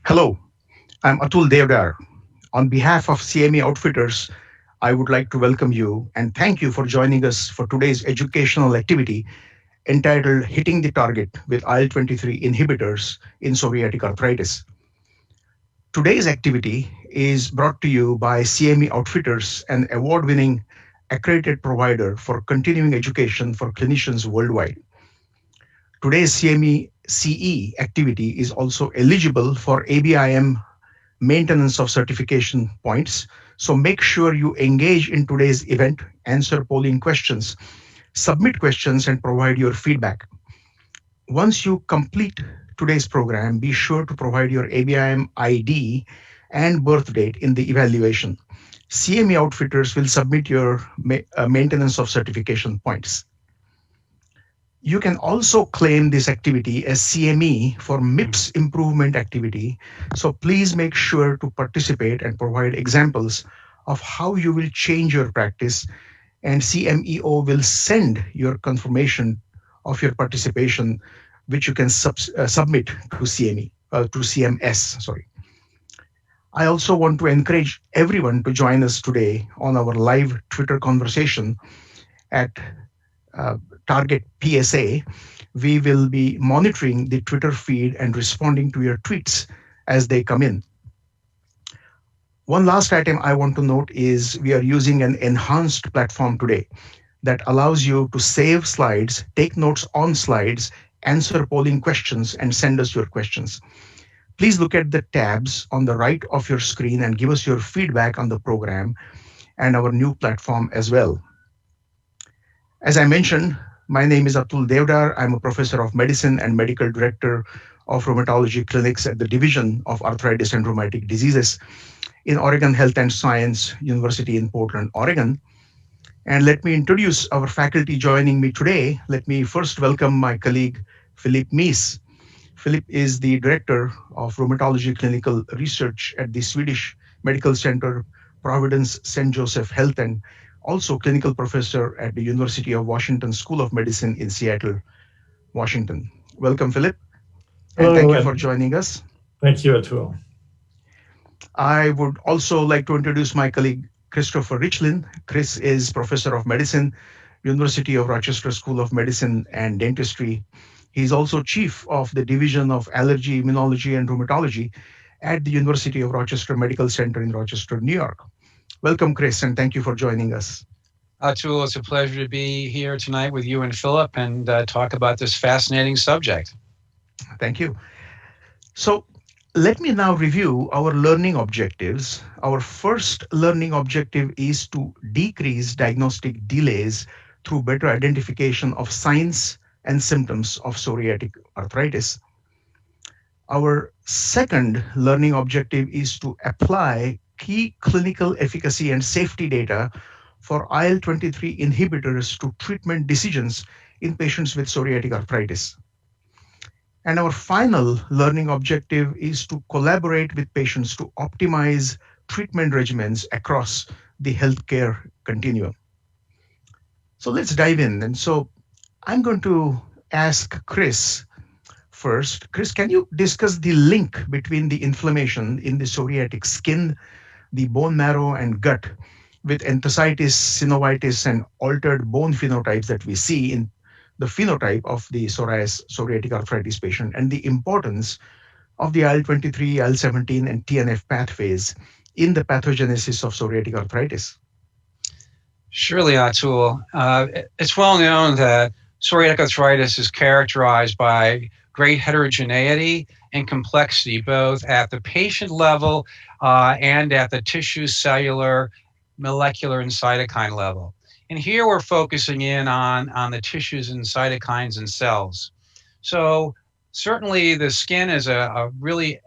Hello, I'm Atul Devdar. On behalf of CME Outfitters, I would like to welcome you and thank you for joining us for today's educational activity entitled Hitting the Target with IL-23 Inhibitors in Psoriatic Arthritis. Today's activity is brought to you by CME Outfitters, an award winning accredited provider for continuing education for clinicians worldwide. Today's CME CE activity is also eligible for ABIM maintenance of certification points. So make sure you engage in today's event, answer polling questions, submit questions, and provide your feedback. Once you complete today's program, be sure to provide your ABIM ID and birth date in the evaluation. CME Outfitters will submit your maintenance of certification points. You can also claim this activity as CME for MIPS improvement activity. So please make sure to participate and provide examples of how you will change your practice, and CMEO will send your confirmation of your participation, which you can submit to CME, to CMS, sorry. I also want to encourage everyone to join us today on our live Twitter conversation at uh, Target PSA. We will be monitoring the Twitter feed and responding to your tweets as they come in. One last item I want to note is we are using an enhanced platform today that allows you to save slides, take notes on slides, answer polling questions, and send us your questions. Please look at the tabs on the right of your screen and give us your feedback on the program and our new platform as well. As I mentioned, my name is Atul Devdar. I'm a professor of medicine and medical director of rheumatology clinics at the Division of Arthritis and Rheumatic Diseases in Oregon Health and Science University in Portland, Oregon. And let me introduce our faculty joining me today. Let me first welcome my colleague, Philippe Mies. Philippe is the director of rheumatology clinical research at the Swedish Medical Center, Providence St. Joseph Health, and also clinical professor at the University of Washington School of Medicine in Seattle, Washington. Welcome, Philippe, and thank Hello, you for and joining us. thank you, Atul. I would also like to introduce my colleague, Christopher Richlin. Chris is professor of medicine, University of Rochester School of Medicine and Dentistry. He's also chief of the Division of Allergy, Immunology, and Rheumatology at the University of Rochester Medical Center in Rochester, New York. Welcome, Chris, and thank you for joining us. Atul, it's a pleasure to be here tonight with you and Philip and talk about this fascinating subject. Thank you. So, let me now review our learning objectives. Our first learning objective is to decrease diagnostic delays through better identification of signs and symptoms of psoriatic arthritis. Our second learning objective is to apply key clinical efficacy and safety data for IL-23 inhibitors to treatment decisions in patients with psoriatic arthritis. And our final learning objective is to collaborate with patients to optimize treatment regimens across the healthcare continuum. So let's dive in. And so I'm going to ask Chris first. Chris, can you discuss the link between the inflammation in the psoriatic skin, the bone marrow, and gut with enthesitis, synovitis, and altered bone phenotypes that we see in the phenotype of the psoriatic arthritis patient, and the importance of the IL-23, IL-17, and TNF pathways in the pathogenesis of psoriatic arthritis? Surely, Atul. It's well known that psoriatic arthritis is characterized by great heterogeneity and complexity, both at the patient level and at the tissue, cellular, molecular, and cytokine level. And here we're focusing in on the tissues and cytokines and cells. So certainly the skin is a really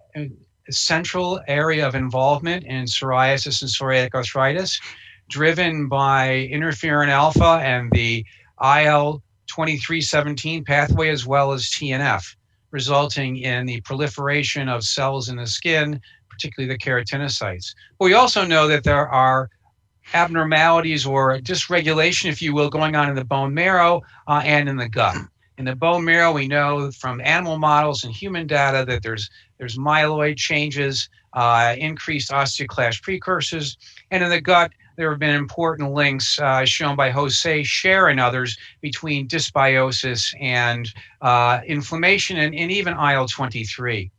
central area of involvement in psoriasis and psoriatic arthritis, driven by interferon alpha and the IL-23-17 pathway, as well as TNF, resulting in the proliferation of cells in the skin, particularly the keratinocytes. But we also know that there are abnormalities or dysregulation, if you will, going on in the bone marrow and in the gut. In the bone marrow, we know from animal models and human data that there's myeloid changes, increased osteoclast precursors, and in the gut, there have been important links shown by Jose Scher and others between dysbiosis and inflammation and even IL-23.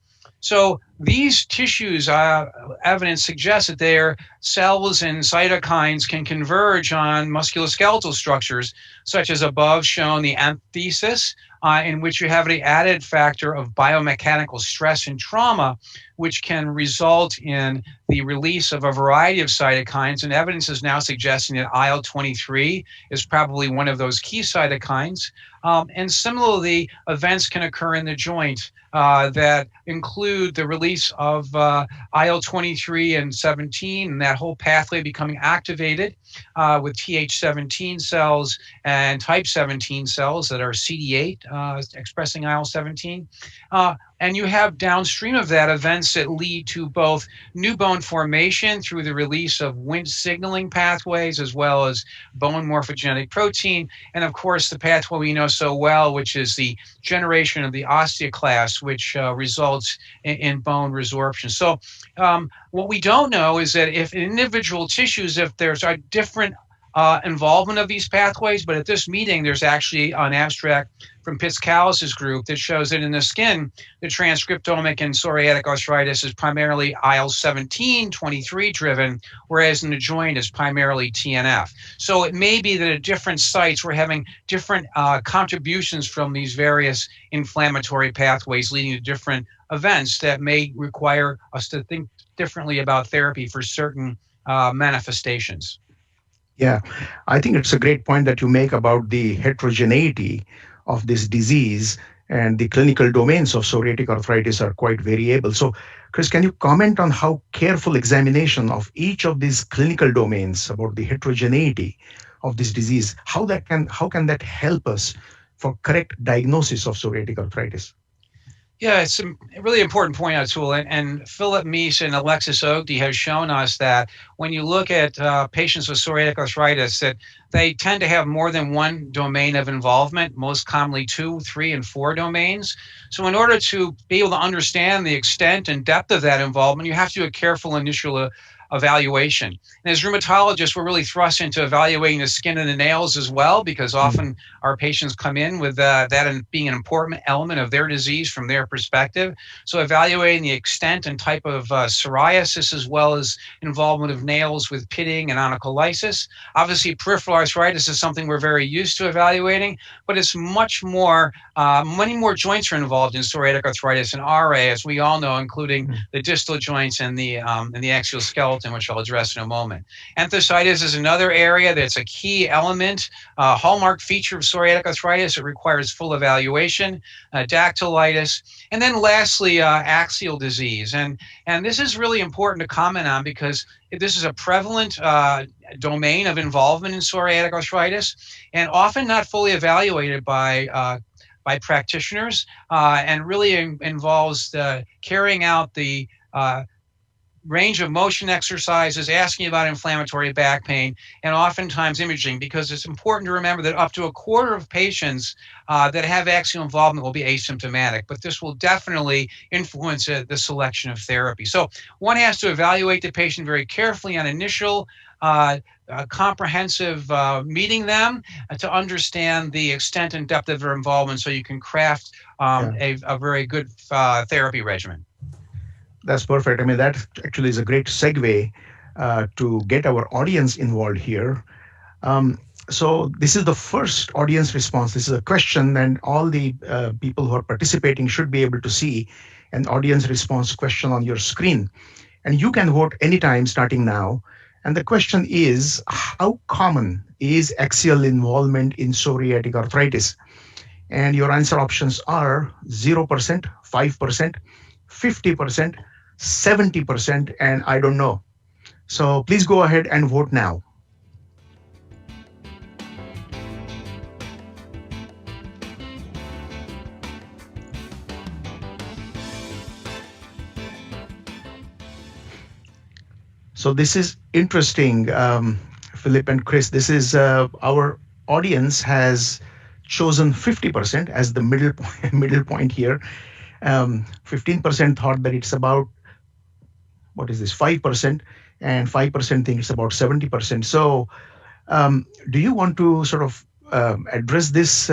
So these tissues, evidence suggests that their cells and cytokines can converge on musculoskeletal structures, such as above shown the enthesis, in which you have the added factor of biomechanical stress and trauma, which can result in the release of a variety of cytokines. And evidence is now suggesting that IL-23 is probably one of those key cytokines. And similarly, events can occur in the joint that include the release of IL-23 and 17, and that whole pathway becoming activated with Th17 cells and type 17 cells that are CD8 expressing IL-17. And you have downstream of that events that lead to both new bone formation through the release of Wnt signaling pathways, as well as bone morphogenetic protein. And of course, the pathway we know so well, which is the generation of the osteoclast, which results in bone resorption. So what we don't know is that if in individual tissues, if there's a different involvement of these pathways, but at this meeting, there's actually an abstract from Pitzkalis' group that shows that in the skin, the transcriptomic in psoriatic arthritis is primarily IL-17, 23 driven, whereas in the joint is primarily TNF. So it may be that at different sites, we're having different contributions from these various inflammatory pathways leading to different events that may require us to think differently about therapy for certain manifestations. Yeah, I think it's a great point that you make about the heterogeneity of this disease, and the clinical domains of psoriatic arthritis are quite variable. So, Chris, can you comment on how careful examination of each of these clinical domains about the heterogeneity of this disease, how can that help us for correct diagnosis of psoriatic arthritis? Yeah, it's a really important point, Atul. And Philip Meese and Alexis Ogdi has shown us that when you look at patients with psoriatic arthritis, that they tend to have more than one domain of involvement, most commonly 2, 3, and 4 domains. So in order to be able to understand the extent and depth of that involvement, you have to do a careful initial evaluation. And as rheumatologists, we're really thrust into evaluating the skin and the nails as well, because often our patients come in with that being an important element of their disease from their perspective. So evaluating the extent and type of psoriasis, as well as involvement of nails with pitting and onycholysis. Obviously, peripheral arthritis is something we're very used to evaluating, but it's much more, many more joints are involved in psoriatic arthritis and RA, as we all know, including the distal joints and the axial skeleton, which I'll address in a moment. Enthesitis is another area that's a key element, hallmark feature of psoriatic arthritis. It requires full evaluation, dactylitis, and then lastly, axial disease. And this is really important to comment on because this is a prevalent domain of involvement in psoriatic arthritis, and often not fully evaluated by practitioners, and really involves carrying out the range of motion exercises, asking about inflammatory back pain, and oftentimes imaging, because it's important to remember that up to a quarter of patients that have axial involvement will be asymptomatic, but this will definitely influence the selection of therapy. So one has to evaluate the patient very carefully on initial comprehensive meeting them to understand the extent and depth of their involvement so you can craft a very good therapy regimen. That's perfect. I mean, that actually is a great segue to get our audience involved here. So this is the first audience response. This is a question, and all the people who are participating should be able to see an audience response question on your screen. And you can vote anytime starting now. And the question is, how common is axial involvement in psoriatic arthritis? And your answer options are 0%, 5%, 50%, 70%, and I don't know. So please go ahead and vote now. So this is interesting, Philip and Chris. This is our audience has chosen 50% as the middle middle point here. 15% thought that it's about, what is this, 5%, and 5% think it's about 70%. So do you want to sort of address this?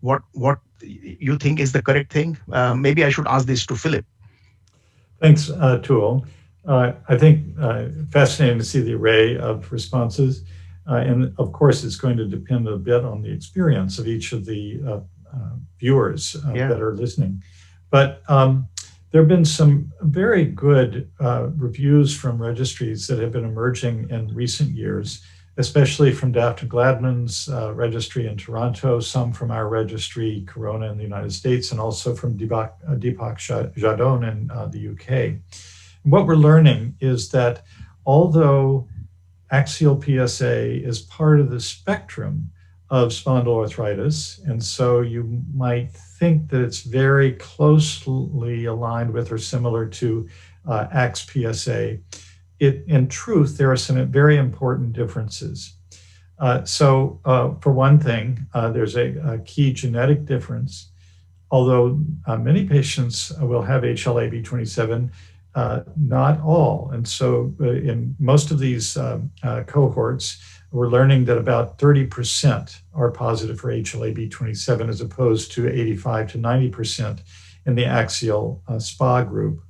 What you think is the correct thing? Maybe I should ask this to Philip. Thanks, Tool. I think fascinating to see the array of responses. And of course, it's going to depend a bit on the experience of each of the viewers that are listening. But there have been some very good reviews from registries that have been emerging in recent years, especially from Daphne Gladman's registry in Toronto, some from our registry, Corona, in the United States, and also from Deepak Jadon in the UK. And what we're learning is that although axial PSA is part of the spectrum of spondyloarthritis, and so you might think that it's very closely aligned with or similar to AX-PSA, in truth, there are some very important differences. So for one thing, there's a key genetic difference. Although many patients will have HLA-B27, not all. And so in most of these cohorts, we're learning that about 30% are positive for HLA-B27 as opposed to 85 to 90% in the axial SPA group.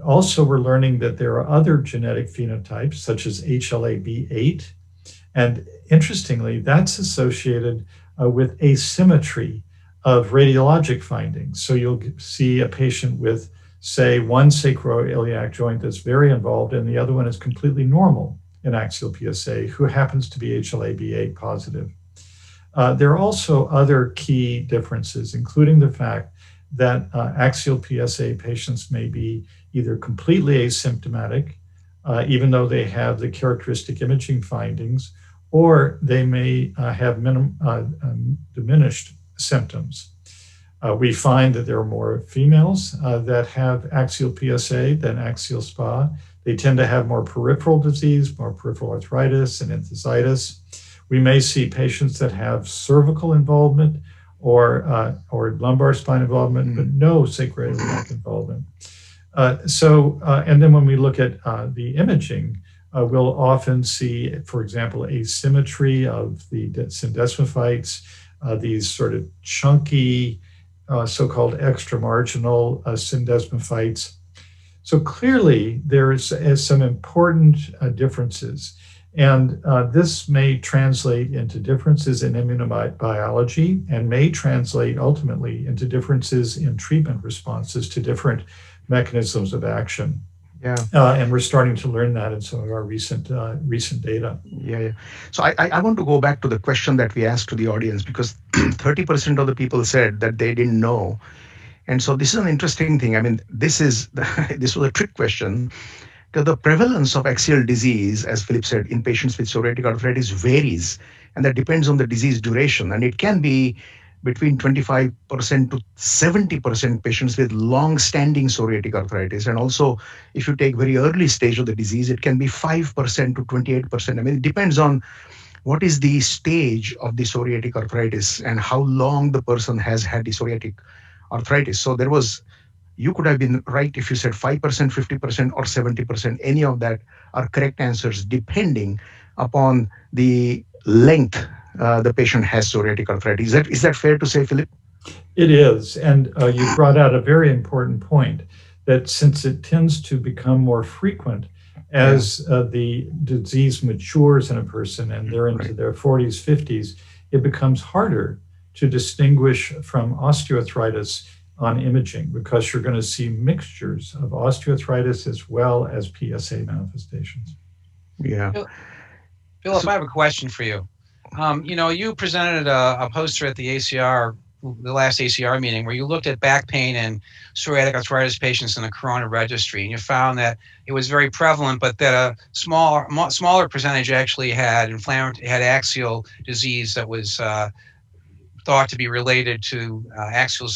Also, we're learning that there are other genetic phenotypes, such as HLA-B8. And interestingly, that's associated with asymmetry of radiologic findings. So you'll see a patient with, say, one sacroiliac joint that's very involved, and the other one is completely normal in axial PSA, who happens to be HLA-B8 positive. There are also other key differences, including the fact that axial PSA patients may be either completely asymptomatic, even though they have the characteristic imaging findings, or they may have diminished symptoms. We find that there are more females that have axial PSA than axial SPA. They tend to have more peripheral disease, more peripheral arthritis and enthesitis. We may see patients that have cervical involvement or lumbar spine involvement, but no sacroiliac involvement. And then when we look at the imaging, we'll often see, for example, asymmetry of the syndesmophytes, these sort of chunky, so-called extramarginal syndesmophytes. So clearly, there's some important differences. And this may translate into differences in immunobiology and may translate ultimately into differences in treatment responses to different mechanisms of action. Yeah. And we're starting to learn that in some of our recent data. Yeah. So I want to go back to the question that we asked to the audience, because 30% of the people said that they didn't know. And so this is an interesting thing. I mean, this was a trick question. The prevalence of axial disease, as Philip said, in patients with psoriatic arthritis varies, and that depends on the disease duration. And it can be between 25% to 70% patients with long-standing psoriatic arthritis. And also, if you take very early stage of the disease, it can be 5% to 28%. I mean, it depends on what is the stage of the psoriatic arthritis and how long the person has had the psoriatic arthritis. So you could have been right if you said 5%, 50%, or 70%. Any of that are correct answers depending upon the length the patient has psoriatic arthritis. Is that fair to say, Philip? It is. And you brought out a very important point, that since it tends to become more frequent as the disease matures in a person and they're into their 40s, 50s, it becomes harder to distinguish from osteoarthritis on imaging, because you're going to see mixtures of osteoarthritis as well as PSA manifestations. Yeah. Philip, I have a question for you. You presented a poster at the ACR, the last ACR meeting, where you looked at back pain and psoriatic arthritis patients in the Corona registry, and you found that it was very prevalent, but that a smaller percentage actually had axial disease that was thought to be related to axial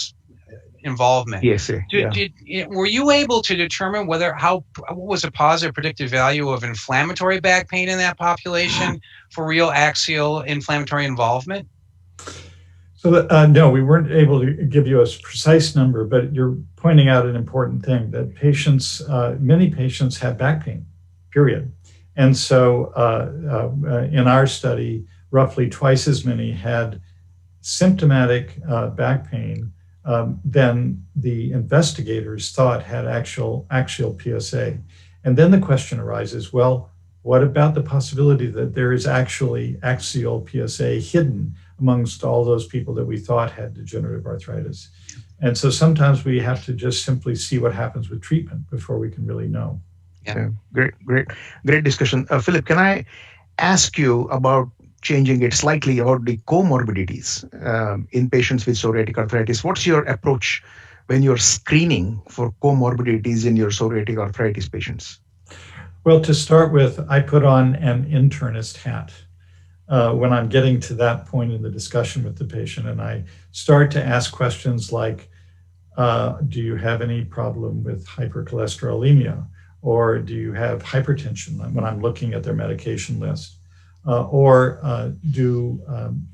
involvement. Yes. Were you able to determine what was a positive predictive value of inflammatory back pain in that population for real axial inflammatory involvement? So no, we weren't able to give you a precise number, but you're pointing out an important thing that patients, many patients have back pain, period. And so in our study, roughly twice as many had symptomatic back pain than the investigators thought had axial PSA. And then the question arises, well, what about the possibility that there is actually axial PSA hidden amongst all those people that we thought had degenerative arthritis? And so sometimes we have to just simply see what happens with treatment before we can really know. Yeah, great discussion. Philip, can I ask you about changing it slightly about the comorbidities in patients with psoriatic arthritis? What's your approach when you're screening for comorbidities in your psoriatic arthritis patients? Well, to start with, I put on an internist hat when I'm getting to that point in the discussion with the patient, and I start to ask questions like, do you have any problem with hypercholesterolemia? Or do you have hypertension when I'm looking at their medication list? Or do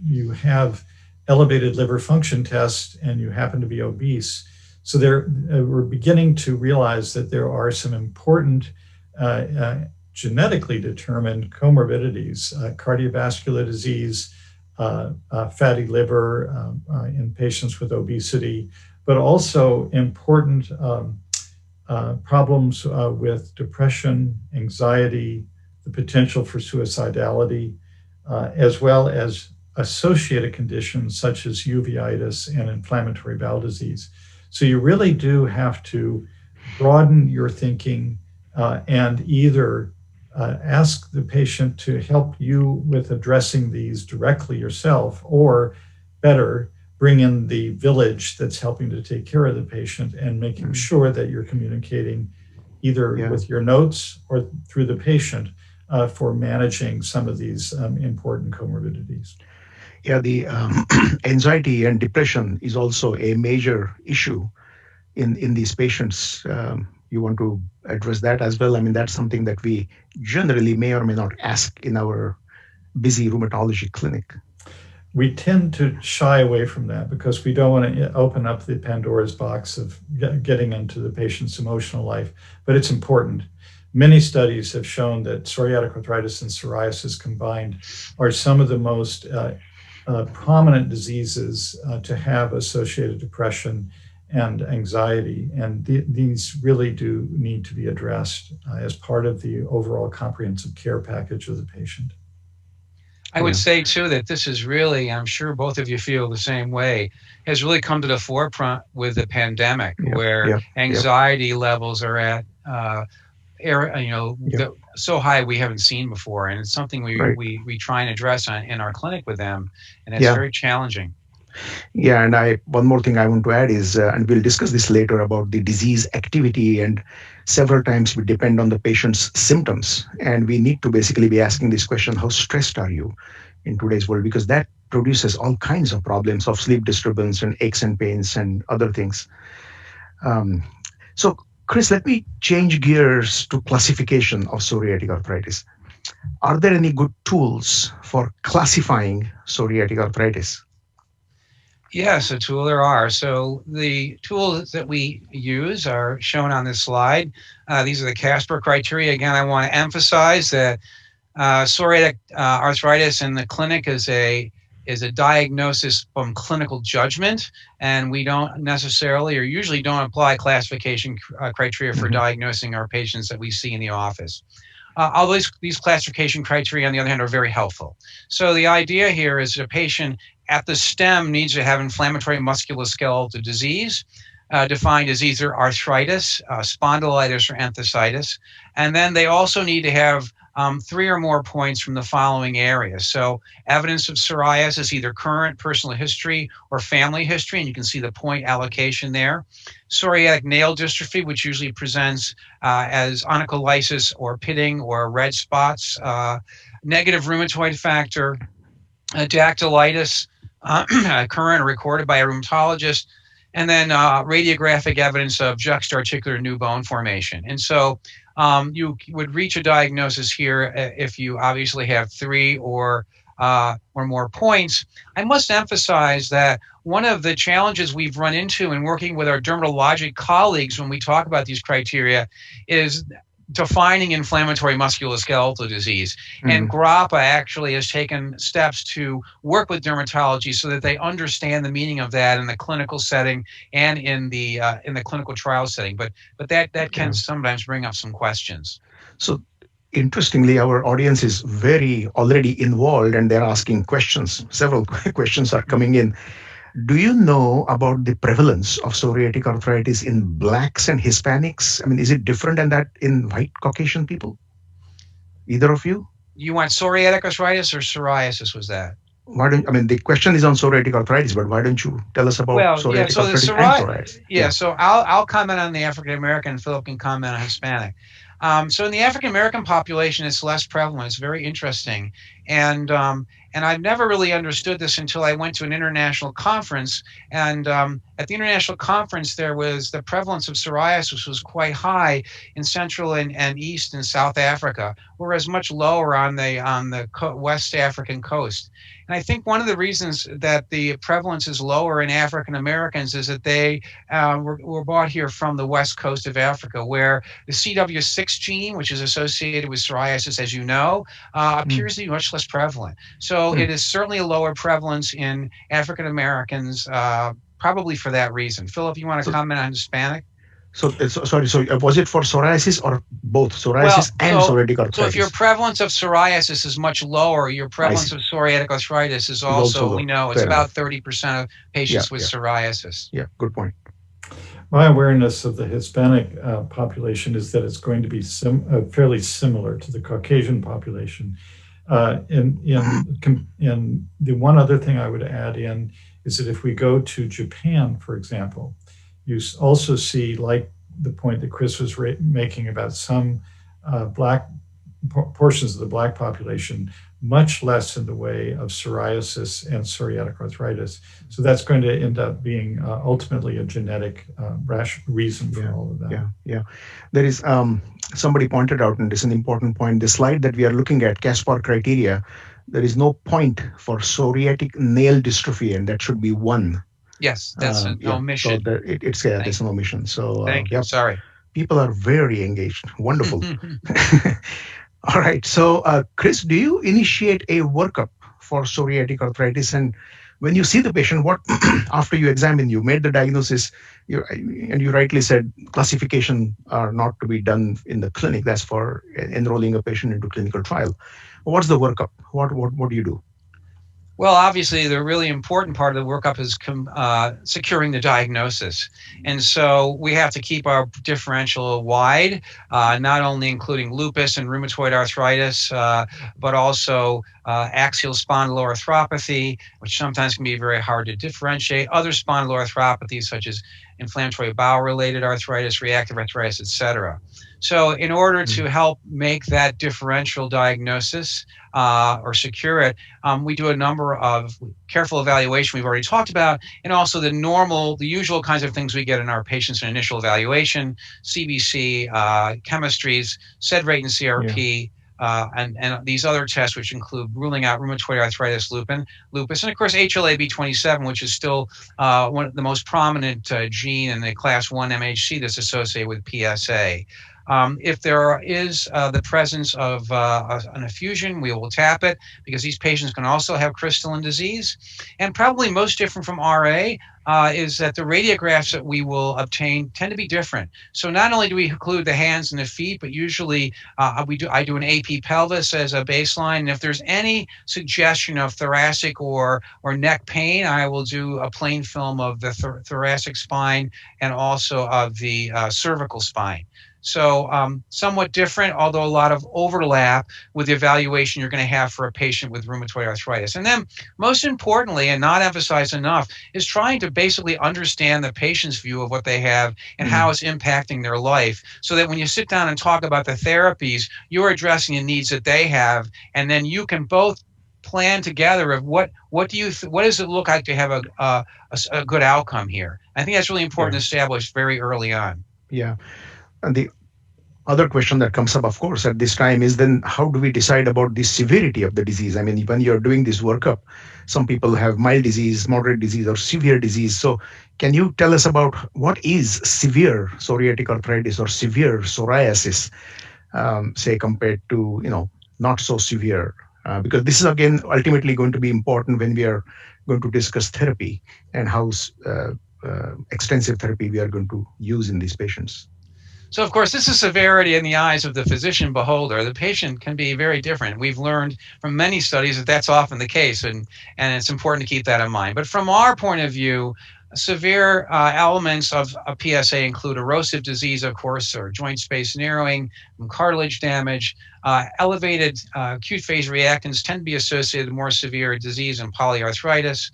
you have elevated liver function tests and you happen to be obese? So we're beginning to realize that there are some important genetically determined comorbidities, cardiovascular disease, fatty liver in patients with obesity, but also important problems with depression, anxiety, the potential for suicidality, as well as associated conditions such as uveitis and inflammatory bowel disease. So you really do have to broaden your thinking and either ask the patient to help you with addressing these directly yourself, or better, bring in the village that's helping to take care of the patient and making sure that you're communicating either with your notes or through the patient for managing some of these important comorbidities. Yeah, the anxiety and depression is also a major issue in these patients. You want to address that as well? I mean, that's something that we generally may or may not ask in our busy rheumatology clinic. We tend to shy away from that because we don't want to open up the Pandora's box of getting into the patient's emotional life, but it's important. Many studies have shown that psoriatic arthritis and psoriasis combined are some of the most prominent diseases to have associated depression and anxiety, and these really do need to be addressed as part of the overall comprehensive care package of the patient. I would say, too, that this is really, I'm sure both of you feel the same way, has really come to the forefront with the pandemic, where anxiety levels are at, so high we haven't seen before. And it's something we try and address in our clinic with them, and it's very challenging. Yeah, and one more thing I want to add is, and we'll discuss this later about the disease activity, and several times we depend on the patient's symptoms, and we need to basically be asking this question, how stressed are you in today's world? Because that produces all kinds of problems of sleep disturbance and aches and pains and other things. So Chris, let me change gears to classification of psoriatic arthritis. Are there any good tools for classifying psoriatic arthritis? Yes, Atul, there are. So the tools that we use are shown on this slide. These are the Casper criteria. Again, I want to emphasize that psoriatic arthritis in the clinic is a diagnosis from clinical judgment, and we don't necessarily or usually don't apply classification criteria for diagnosing our patients that we see in the office. Although these classification criteria, on the other hand, are very helpful. So the idea here is that a patient at the stem needs to have inflammatory musculoskeletal disease, defined as either arthritis, spondylitis, or enthesitis. And then they also need to have 3 or more points from the following areas. So evidence of psoriasis, either current personal history or family history, and you can see the point allocation there. Psoriatic nail dystrophy, which usually presents as onycholysis or pitting or red spots. Negative rheumatoid factor, dactylitis, current or recorded by a rheumatologist, and then radiographic evidence of juxtaarticular new bone formation. And so you would reach a diagnosis here if you obviously have 3 or or more points. I must emphasize that one of the challenges we've run into in working with our dermatologic colleagues when we talk about these criteria is defining inflammatory musculoskeletal disease. And GRAPPA actually has taken steps to work with dermatology so that they understand the meaning of that in the clinical setting and in the clinical trial setting. But that can sometimes bring up some questions. So interestingly, our audience is very already involved and they're asking questions. Several questions are coming in. Do you know about the prevalence of psoriatic arthritis in blacks and Hispanics? I mean, is it different than that in white Caucasian people? Either of you? You want psoriatic arthritis or psoriasis? Was that? Why don't I mean the question is on psoriatic arthritis, but why don't you tell us about Well, yeah. psoriatic So the arthritis and psoriasis? yeah. So I'll comment on the African American. Philip can comment on Hispanic. So in the African American population, it's less prevalent. It's very interesting, and I've never really understood this until I went to an international conference. And at the international conference, there was the prevalence of psoriasis was quite high in Central and East and South Africa, whereas much lower on the West African coast. And I think one of the reasons that the prevalence is lower in African Americans is that they were brought here from the west coast of Africa, where the CW6 gene, which is associated with psoriasis, as you know, appears to be much less prevalent. So it is certainly a lower prevalence in African Americans, probably for that reason. Philip, you want to comment on Hispanic? So, sorry, so was it for psoriasis or both psoriasis and psoriatic arthritis? So if your prevalence of psoriasis is much lower, your prevalence of psoriatic arthritis is also we know, it's about 30% of patients with psoriasis. Yeah, good point. My awareness of the Hispanic population is that it's going to be fairly similar to the Caucasian population. In the one other thing I would add in is that if we go to Japan, for example, you also see, like the point that Chris was making about some black portions of the black population, much less in the way of psoriasis and psoriatic arthritis. So that's going to end up being ultimately a genetic reason for all of that. Yeah. There is somebody pointed out, and this is an important point, the slide that we are looking at, Caspar criteria, there is no point for psoriatic nail dystrophy, and that should be 1. Yes, that's an omission. So there's an omission. So thank you. Sorry. People are very engaged. Wonderful. All right. So, Chris, do you initiate a workup for psoriatic arthritis? And when you see the patient, what after you examine, you made the diagnosis, and you rightly said classification are not to be done in the clinic. That's for enrolling a patient into clinical trial. What's the workup? What do you do? Well, obviously, the really important part of the workup is securing the diagnosis. And so we have to keep our differential wide, not only including lupus and rheumatoid arthritis, but also axial spondyloarthropathy, which sometimes can be very hard to differentiate, other spondyloarthropathies such as inflammatory bowel-related arthritis, reactive arthritis, etc. So in order to help make that differential diagnosis or secure it, we do a number of careful evaluation we've already talked about, and also the usual kinds of things we get in our patients in initial evaluation, CBC, chemistries, SED rate and CRP, and these other tests, which include ruling out rheumatoid arthritis, lupus, and of course HLA-B27, which is still one of the most prominent gene in the class 1 MHC that's associated with PSA. If there is the presence of an effusion, we will tap it, because these patients can also have crystalline disease. And probably most different from RA is that the radiographs that we will obtain tend to be different. So not only do we include the hands and the feet, but usually I do an AP pelvis as a baseline. And if there's any suggestion of thoracic or neck pain, I will do a plain film of the thoracic spine and also of the cervical spine. So somewhat different, although a lot of overlap with the evaluation you're going to have for a patient with rheumatoid arthritis. And then most importantly, and not emphasized enough, is trying to basically understand the patient's view of what they have and how it's impacting their life, so that when you sit down and talk about the therapies, you're addressing the needs that they have, and then you can both plan together of what does it look like to have a good outcome here. I think that's really important to establish very early on. Yeah. And the other question that comes up, of course, at this time is then how do we decide about the severity of the disease? I mean, when you're doing this workup, some people have mild disease, moderate disease, or severe disease. So, can you tell us about what is severe psoriatic arthritis or severe psoriasis, say, compared to not so severe? Because this is again ultimately going to be important when we are going to discuss therapy and how extensive therapy we are going to use in these patients. So, of course, this is severity in the eyes of the physician beholder. The patient can be very different. We've learned from many studies that that's often the case, and it's important to keep that in mind. But from our point of view, severe elements of a PSA include erosive disease, of course, or joint space narrowing, cartilage damage. Elevated acute phase reactants tend to be associated with more severe disease and polyarthritis.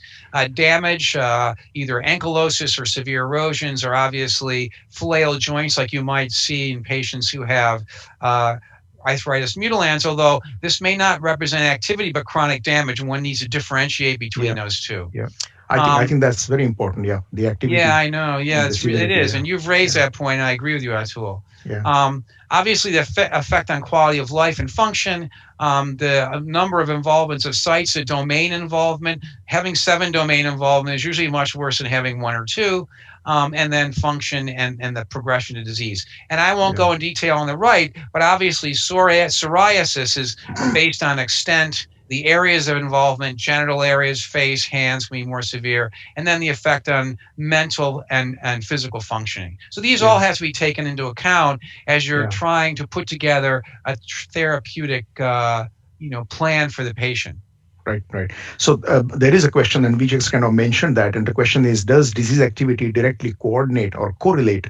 Damage, either ankylosis or severe erosions, or obviously flail joints like you might see in patients who have arthritis mutilans, although this may not represent activity but chronic damage, and one needs to differentiate between those two. Yeah. I think that's very important. Yeah, the activity. Yeah, I know. Yeah, it is. And you've raised that point, and I agree with you, Atul. Yeah. Obviously, the effect on quality of life and function, the number of involvements of sites, the domain involvement. Having 7 domain involvement is usually much worse than having 1 or 2. And then function and the progression of disease. And I won't go in detail on the right, but obviously psoriasis is based on extent, the areas of involvement, genital areas, face, hands can be more severe, and then the effect on mental and physical functioning. So these all have to be taken into account as you're trying to put together a therapeutic plan for the patient. Right. So there is a question, and we just kind of mentioned that. And the question is, does disease activity directly coordinate or correlate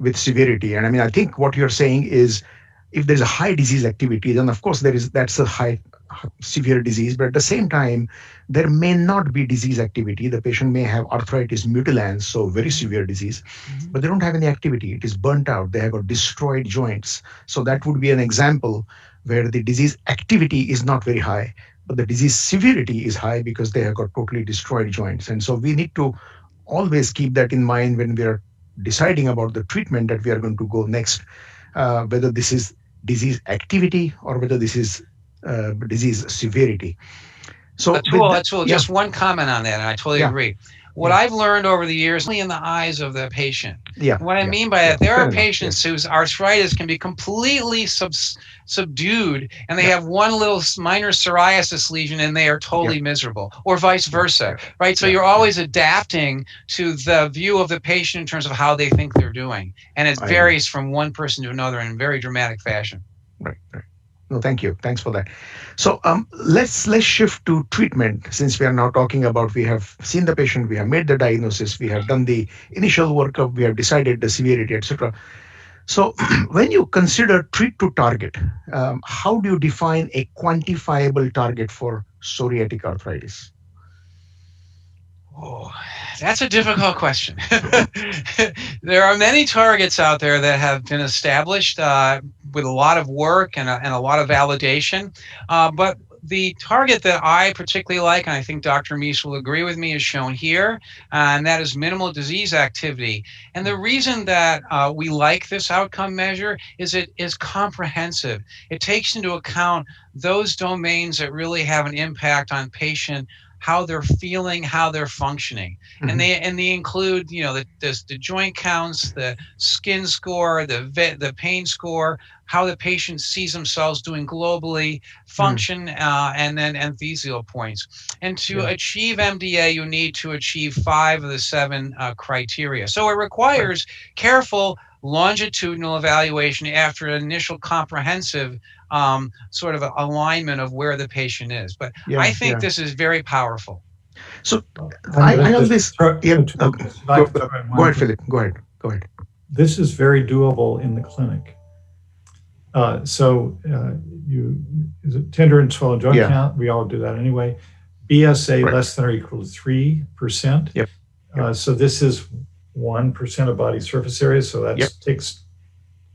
with severity? And I mean, I think what you're saying is, if there's a high disease activity, then of course that's a high severe disease. But at the same time, there may not be disease activity. The patient may have arthritis mutilans, so very severe disease, but they don't have any activity. It is burnt out. They have got destroyed joints. So that would be an example where the disease activity is not very high, but the disease severity is high because they have got totally destroyed joints. And so we need to always keep that in mind when we are deciding about the treatment that we are going to go next, whether this is disease activity or whether this is disease severity. So Atul, just one comment on that, and I totally agree. What I've learned over the years, only in the eyes of the patient. What I mean by that, there are patients whose arthritis can be completely subdued, and they have one little minor psoriasis lesion, and they are totally miserable, or vice versa, right? So you're always adapting to the view of the patient in terms of how they think they're doing, and it varies from one person to another in a very dramatic fashion. Right. No, thank you. Thanks for that. So let's shift to treatment, since we are now talking about, we have seen the patient, we have made the diagnosis, we have done the initial workup, we have decided the severity, etc. So when you consider treat to target, how do you define a quantifiable target for psoriatic arthritis? Oh, that's a difficult question. There are many targets out there that have been established with a lot of work and a lot of validation. But the target that I particularly like, and I think Dr. Meese will agree with me, is shown here, and that is minimal disease activity. And the reason that we like this outcome measure is it is comprehensive. It takes into account those domains that really have an impact on patient, how they're feeling, how they're functioning. And they include, the joint counts, the skin score, the pain score, how the patient sees themselves doing globally, function, and then enthesial points. And to achieve MDA, you need to achieve 5 of the 7 criteria. So it requires careful longitudinal evaluation after an initial comprehensive sort of alignment of where the patient is. But I think this is very powerful. So I know this. Go ahead, Philip. Go ahead. This is very doable in the clinic. Is it tender and swollen joint count? We all do that anyway. BSA less than or equal to 3%. So this is 1% of body surface area. So that takes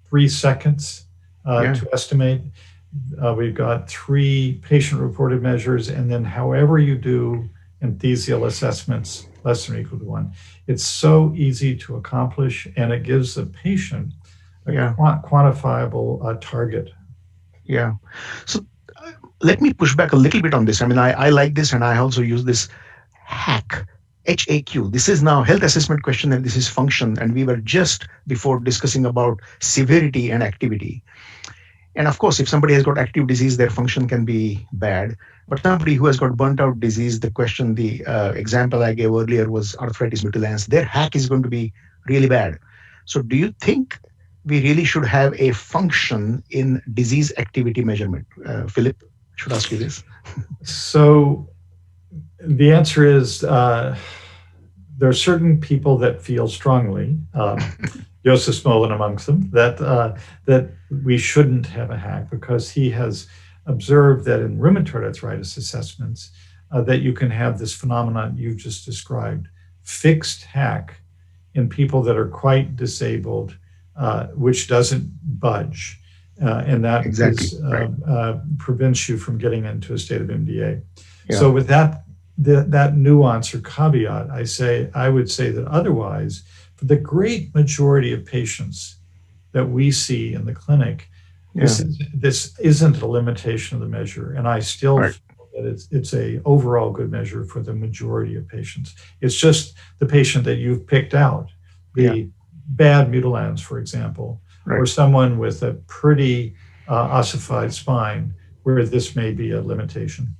3 seconds to estimate. We've got 3 patient-reported measures, and then however you do enthesial assessments, less than or equal to 1. It's so easy to accomplish, and it gives the patient Yeah. quantifiable target. Yeah. So let me push back a little bit on this. I mean, I like this, and I also use this HAQ. HAQ. This is now health assessment question, and this is function. And we were just before discussing about severity and activity. And of course, if somebody has got active disease, their function can be bad. But somebody who has got burnt out disease, the example I gave earlier was arthritis mutilans, their HAQ is going to be really bad. So do you think we really should have a function in disease activity measurement? Philip, I should ask you this. So the answer is there are certain people that feel strongly, Joseph Smolin amongst them, that we shouldn't have a HAQ because he has observed that in rheumatoid arthritis assessments that you can have this phenomenon you just described, fixed HAQ in people that are quite disabled, which doesn't budge. And that Exactly, right. Prevents you from getting into a state of MDA. Yeah. So with that nuance or caveat, I would say that otherwise, for the great majority of patients that we see in the clinic, this isn't a limitation of the measure, and I still feel that it's a overall good measure for the majority of patients. It's just the patient that you've picked out, the bad mutilans, for example, or someone with a pretty ossified spine, where this may be a limitation.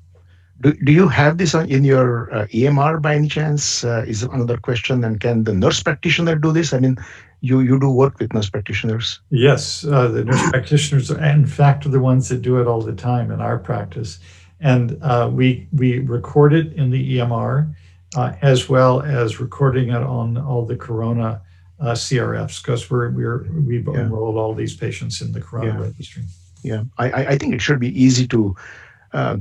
Do you have this in your EMR by any chance? Is another question. And can the nurse practitioner do this? I mean, you do work with nurse practitioners. Yes, the nurse practitioners, in fact, are the ones that do it all the time in our practice. And we record it in the EMR, as well as recording it on all the Corona CRFs, because we've enrolled all these patients in the Corona registry. Yeah, I think it should be easy to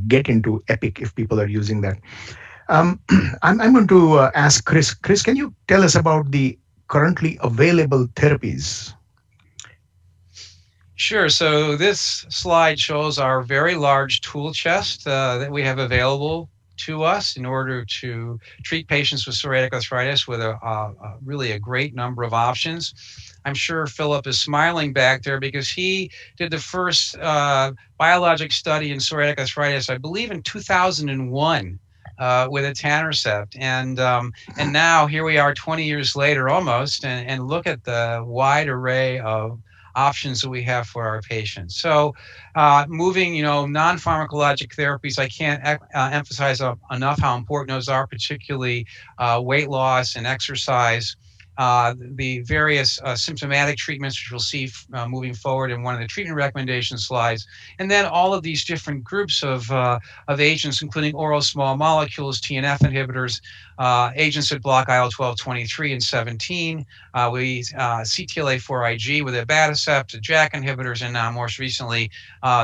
get into Epic if people are using that. I'm going to ask Chris. Chris, can you tell us about the currently available therapies? Sure. So this slide shows our very large tool chest that we have available to us in order to treat patients with psoriatic arthritis with really a great number of options. I'm sure Philip is smiling back there because he did the first biologic study in psoriatic arthritis, I believe in 2001, with etanercept. And now here we are 20 years later almost, and look at the wide array of options that we have for our patients. So moving, non-pharmacologic therapies, I can't emphasize enough how important those are, particularly weight loss and exercise. The various symptomatic treatments, which we'll see moving forward in one of the treatment recommendation slides, and then all of these different groups of agents, including oral small molecules, TNF inhibitors, agents that block IL-23 and 17, CTLA-4 Ig with abatacept, JAK inhibitors, and now most recently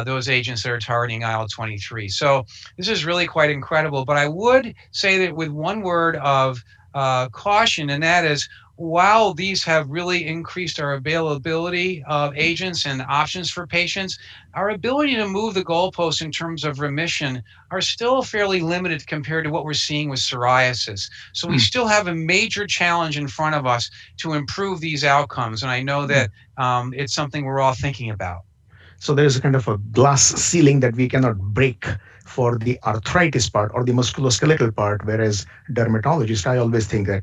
those agents that are targeting IL-23. So this is really quite incredible. But I would say that with one word of caution, and that is, while these have really increased our availability of agents and options for patients, our ability to move the goalposts in terms of remission are still fairly limited compared to what we're seeing with psoriasis. So we still have a major challenge in front of us to improve these outcomes. And I know that it's something we're all thinking about. So there is a kind of a glass ceiling that we cannot break for the arthritis part or the musculoskeletal part, whereas dermatologists, I always think that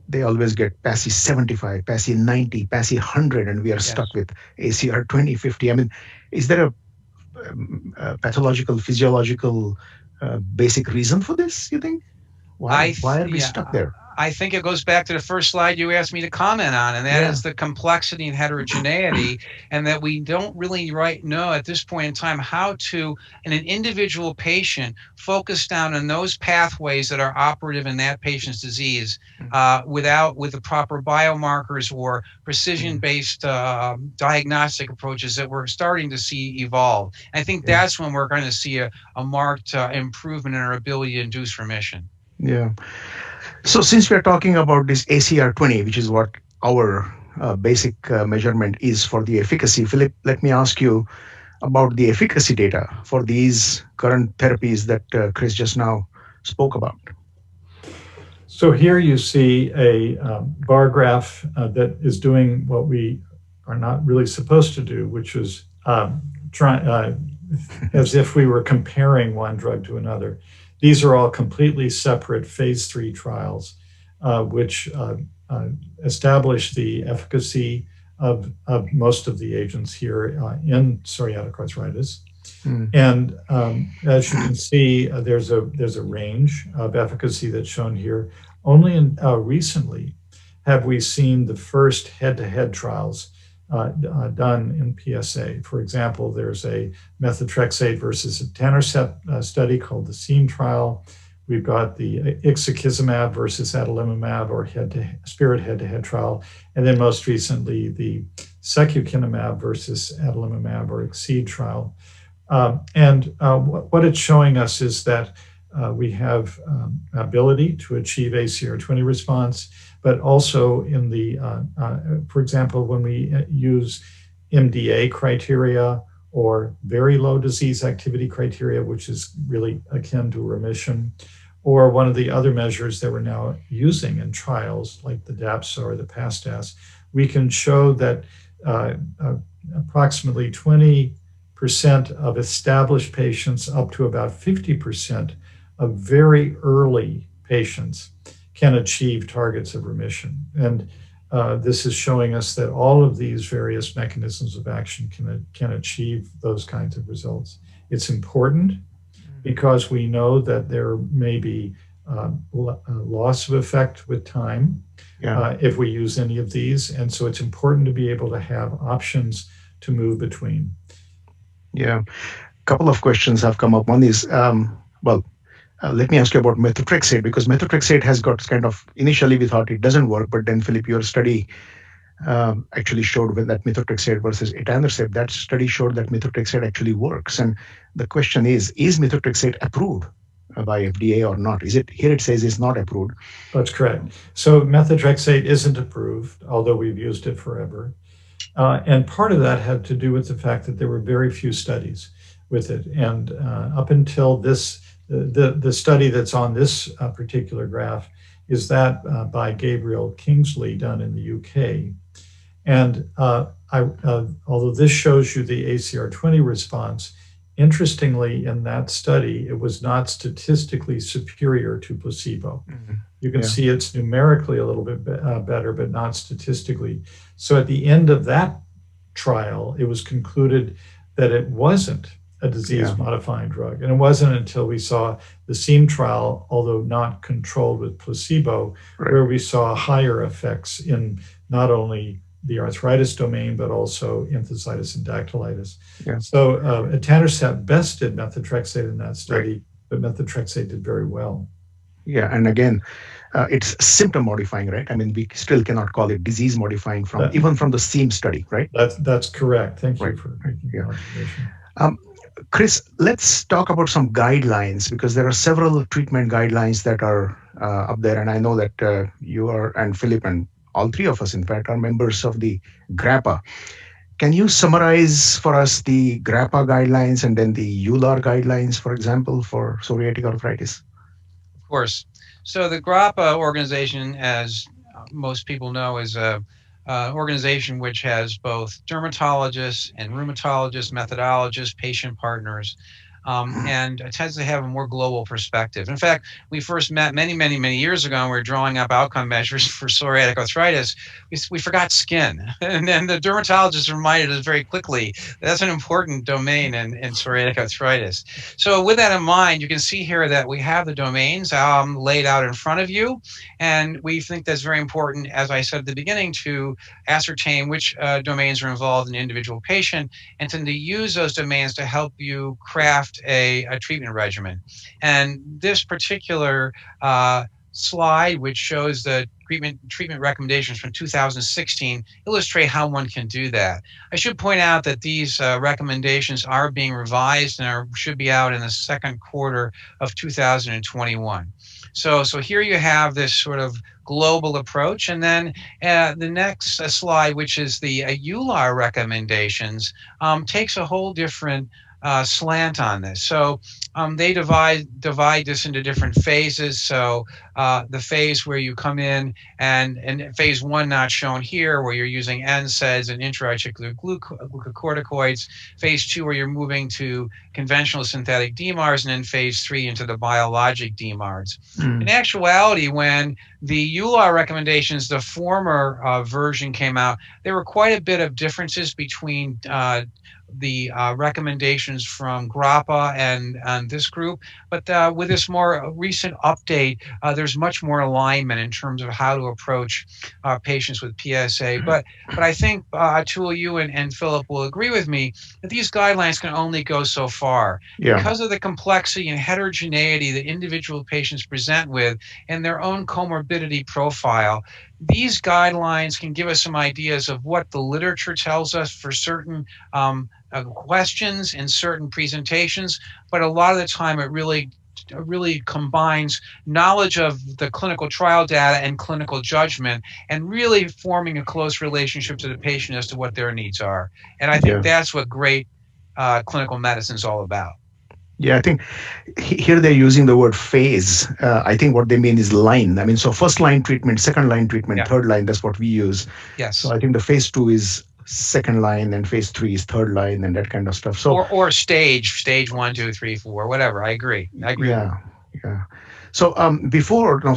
they always get PASI 75, PASI 90, PASI 100, and we are stuck with ACR 20, 50. I mean, is there a pathological, physiological, basic reason for this, you think? Why are we stuck there? I think it goes back to the first slide you asked me to comment on, and that is the complexity and heterogeneity, and that we don't really know at this point in time how to, in an individual patient, focus down on those pathways that are operative in that patient's disease with the proper biomarkers or precision-based diagnostic approaches that we're starting to see evolve. And I think that's when we're going to see a marked improvement in our ability to induce remission. Yeah. So since we are talking about this ACR 20, which is what our basic measurement is for the efficacy, Philip, let me ask you about the efficacy data for these current therapies that Chris just now spoke about. So here you see a bar graph that is doing what we are not really supposed to do, which is try, as if we were comparing one drug to another. These are all completely separate phase 3 trials, which establish the efficacy of most of the agents here in psoriatic arthritis. And as you can see, there's a range of efficacy that's shown here. Only recently have we seen the first head-to-head trials done in PSA. For example, there's a methotrexate versus etanercept study called the SEAM trial. We've got the ixekizumab versus adalimumab or Spirit head-to-head trial. And then most recently, the secukinumab versus adalimumab or EXCEED trial. What it's showing us is that we have ability to achieve ACR20 response, but also in the, for example, when we use MDA criteria or very low disease activity criteria, which is really akin to remission, or one of the other measures that we're now using in trials like the DAPSA or the PASDAS, we can show that approximately 20% of established patients up to about 50% of very early patients can achieve targets of remission. And this is showing us that all of these various mechanisms of action can achieve those kinds of results. It's important because we know that there may be loss of effect with time if we use any of these. And so it's important to be able to have options to move between. Yeah, a couple of questions have come up. One is, let me ask you about methotrexate, because methotrexate has got kind of, initially we thought it doesn't work, but then Philip, your study actually showed when that methotrexate versus etanercept, that study showed that methotrexate actually works. And the question is methotrexate approved by FDA or not? Is it, here it says it's not approved. That's correct. So methotrexate isn't approved, although we've used it forever. And part of that had to do with the fact that there were very few studies with it. And up until this, the study that's on this particular graph is that by Gabriel Kingsley done in the UK. And although this shows you the ACR20 response, interestingly, in that study, it was not statistically superior to placebo. Mm-hmm. You can see it's numerically a little bit better, but not statistically. So at the end of that trial, it was concluded that it wasn't a disease-modifying drug. And it wasn't until we saw the SEAM trial, although not controlled with placebo, where we saw higher effects in not only the arthritis domain, but also enthesitis and dactylitis. Yeah. So etanercept bested methotrexate in that study, but methotrexate did very well. Yeah, and again, it's symptom modifying, right? I mean, we still cannot call it disease modifying even from the SEAM study, right? That's correct. Thank you for making that observation. Chris, let's talk about some guidelines, because there are several treatment guidelines that are up there, and I know that you are, and Philip, and all three of us, in fact, are members of the GRAPPA. Can you summarize for us the GRAPPA guidelines and then the EULAR guidelines, for example, for psoriatic arthritis? Of course. So the GRAPPA organization, as most people know, is a organization which has both dermatologists and rheumatologists, methodologists, patient partners, and it tends to have a more global perspective. In fact, we first met many years ago, and we were drawing up outcome measures for psoriatic arthritis. We forgot skin. And then the dermatologist reminded us very quickly that's an important domain in psoriatic arthritis. So with that in mind, you can see here that we have the domains laid out in front of you. And we think that's very important, as I said at the beginning, to ascertain which domains are involved in an individual patient, and then to use those domains to help you craft a treatment regimen. And this particular slide, which shows the treatment recommendations from 2016, illustrate how one can do that. I should point out that these recommendations are being revised and should be out in the second quarter of 2021. So here you have this sort of global approach. And then the next slide, which is the EULAR recommendations, takes a whole different slant on this. So they divide this into different phases. So the phase where you come in and phase 1 not shown here, where you're using NSAIDs and intra-articular glucocorticoids, phase 2 where you're moving to conventional synthetic DMARDs, and then phase 3 into the biologic DMARDs. In actuality, when the EULAR recommendations, the former version came out, there were quite a bit of differences between the recommendations from GRAPPA and this group. But with this more recent update, there's much more alignment in terms of how to approach patients with PSA. But I think, Atul, you and Philip will agree with me that these guidelines can only go so far. Yeah. Because of the complexity and heterogeneity that individual patients present with and their own comorbidity profile. These guidelines can give us some ideas of what the literature tells us for certain questions in certain presentations, but a lot of the time it really combines knowledge of the clinical trial data and clinical judgment, and really forming a close relationship to the patient as to what their needs are. And I think that's what great clinical medicine is all about. Yeah, I think here they're using the word phase. I think what they mean is line. I mean, so first line treatment, second line treatment, third line, that's what we use. Yes. So I think the phase 2 is second line and phase 3 is third line and that kind of stuff. So or stage 1, 2, 3, 4, whatever. I agree. Yeah. So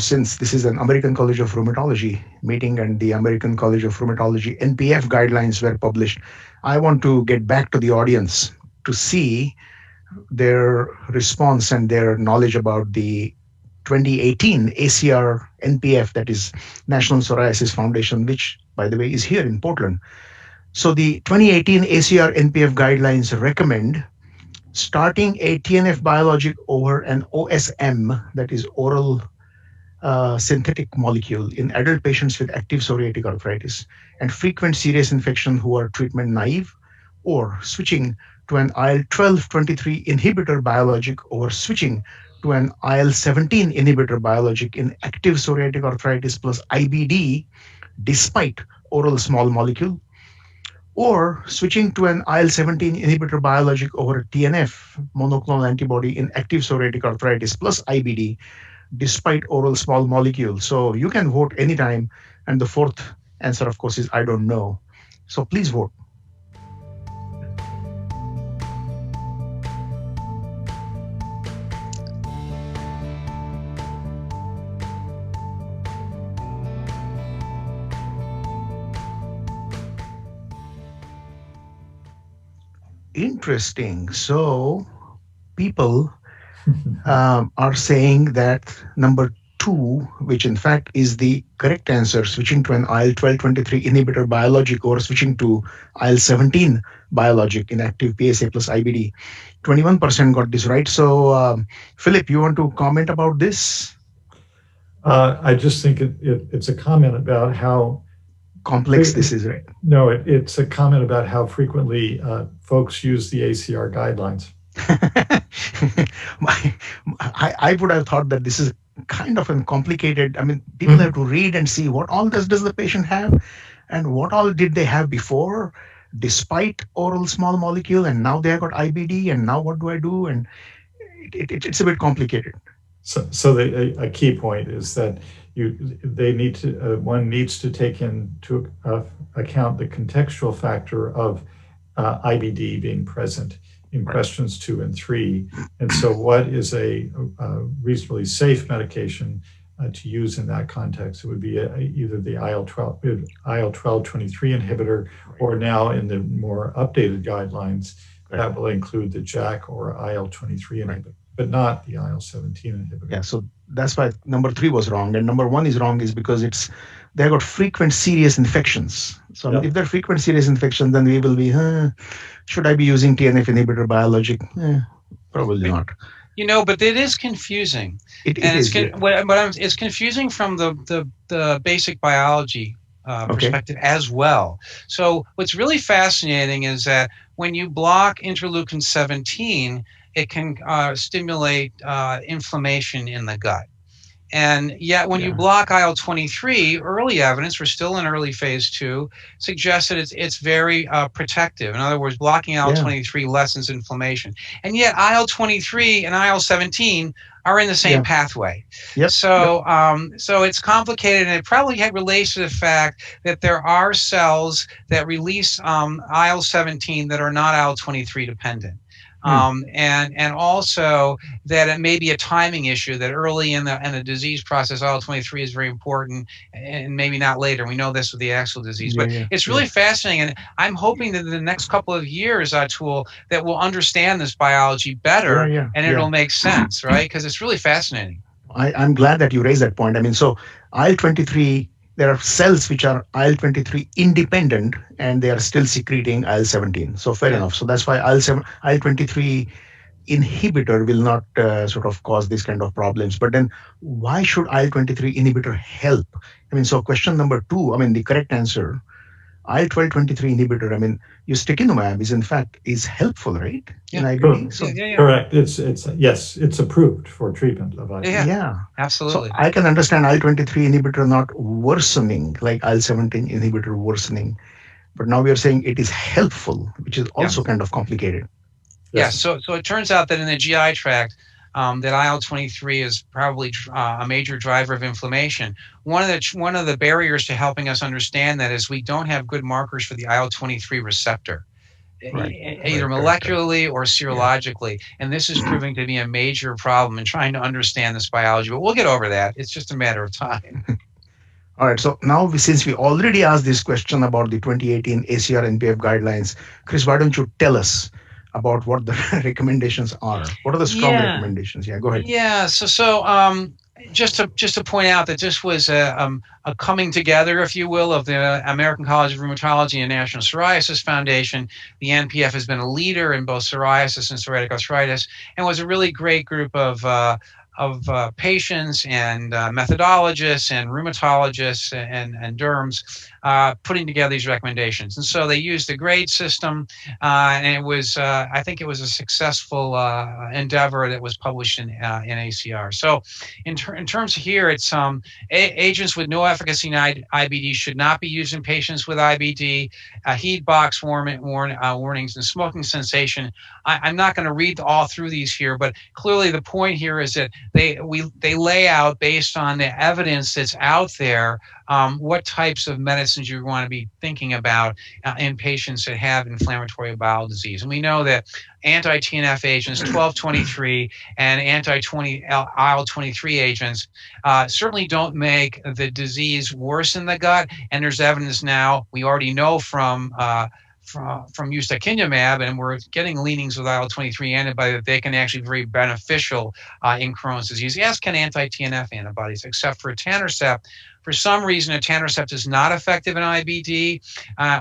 since this is an American College of Rheumatology meeting and the American College of Rheumatology NPF guidelines were published, I want to get back to the audience to see their response and their knowledge about the 2018 ACR NPF, that is National Psoriasis Foundation, which, by the way, is here in Portland. So the 2018 ACR NPF guidelines recommend starting a TNF biologic over an OSM, that is oral synthetic molecule, in adult patients with active psoriatic arthritis and frequent serious infection who are treatment naive, or switching to an IL-23 inhibitor biologic over switching to an IL-17 inhibitor biologic in active psoriatic arthritis plus IBD despite oral small molecule, or switching to an IL-17 inhibitor biologic over a TNF monoclonal antibody in active psoriatic arthritis plus IBD despite oral small molecule. So you can vote anytime. And the fourth answer, of course, is I don't know. So please vote. Interesting. So people are saying that number 2, which in fact is the correct answer, switching to an IL-12/23 inhibitor biologic or switching to IL-17 biologic in active PSA plus IBD. 21% got this right. So Philip, you want to comment about this? I just think it's a comment about how complex this is, right? No, it's a comment about how frequently folks use the ACR guidelines. I would have thought that this is kind of complicated. I mean, people have to read and see what all does the patient have and what all did they have before despite oral small molecule, and now they have got IBD, and now what do I do? And it's a bit complicated. So a key point is that one needs to take into account the contextual factor of IBD being present in questions 2 and 3. And so what is a reasonably safe medication to use in that context? It would be either the IL-12/23 inhibitor, or now in the more updated guidelines, that will include the JAK or IL-23 inhibitor, but not the IL-17 inhibitor. Yeah, so that's why number 3 was wrong. And number 1 is wrong is because they've got frequent serious infections. So if they're frequent serious infections, then we will be, should I be using TNF inhibitor biologic? Probably not. But it is confusing. It's confusing from the basic biology perspective as well. So what's really fascinating is that when you block interleukin 17, it can stimulate inflammation in the gut. And yet, when you Yeah. block IL-23, early evidence, we're still in early phase 2, suggests that it's very protective. In other words, blocking Yeah. IL-23 lessens inflammation. And yet, IL-23 and IL-17 are in the same Yeah. pathway. Yep. Yep. So it's complicated, and it probably relates to the fact that there are cells that release IL-17 that are not IL-23 dependent. Hmm. And also that it may be a timing issue, that early in the disease process, IL-23 is very important, and maybe not later. We know this with the axial disease, Yeah. but Yeah. it's Yeah. really fascinating. And I'm hoping that in the next couple of years, Atul, that we'll understand this biology Yeah. better Yeah. and Yeah. it'll make sense, right? Because it's really fascinating. I'm glad that you raised that point. I mean, so IL-23, there are cells which are IL-23 independent and they are still secreting IL-17. So fair Yeah. enough. So that's why IL-23 inhibitor will not sort of cause these kind of problems. But then why should IL-23 inhibitor help? I mean, so question number two, I mean, the correct answer, IL-12/23 inhibitor, I mean, ustekinumab is in fact is helpful, right? In Yeah. IBD. Yeah. So Yeah. Yeah. Correct. It's yes, it's approved for treatment of Yeah. IBD. Yeah. yeah. So Absolutely. I can understand IL-23 inhibitor not worsening, like IL-17 inhibitor worsening. But now we are saying it is helpful, which is Yeah. also kind of complicated. Yeah, Yes. so it turns out that in the GI tract, that IL-23 is probably a major driver of inflammation. One of the barriers to helping us understand that is we don't have good markers for the IL-23 receptor, Right. either Right. Correct. Correct. molecularly or Yeah. serologically, and this is proving to be a major problem in trying to understand this biology. But we'll get over that. It's just a matter of time. All right. So now, since we already asked this question about the 2018 ACR NPF guidelines, Chris, why don't you tell us about what the recommendations are? What are the strong Yeah. recommendations? Yeah, go ahead. Yeah, just to point out that this was a coming together, if you will, of the American College of Rheumatology and National Psoriasis Foundation. The NPF has been a leader in both psoriasis and psoriatic arthritis, and was a really great group of patients and methodologists and rheumatologists and derms putting together these recommendations. And so they used a grade system, and it was, I think it was a successful endeavor that was published in ACR. So in terms of here, it's agents with no efficacy in IBD should not be used in patients with IBD. Heat box warnings and smoking cessation. I'm not going to read all through these here, but clearly the point here is that they lay out, based on the evidence that's out there, what types of medicines you want to be thinking about in patients that have inflammatory bowel disease. And we know that anti-TNF agents, 12/23, and IL-23 agents certainly don't make the disease worse in the gut. And there's evidence now, we already know from ustekinumab, and we're getting leanings with IL-23 antibody, that they can actually be very beneficial in Crohn's disease, as can anti-TNF antibodies, except for etanercept. For some reason, etanercept is not effective in IBD.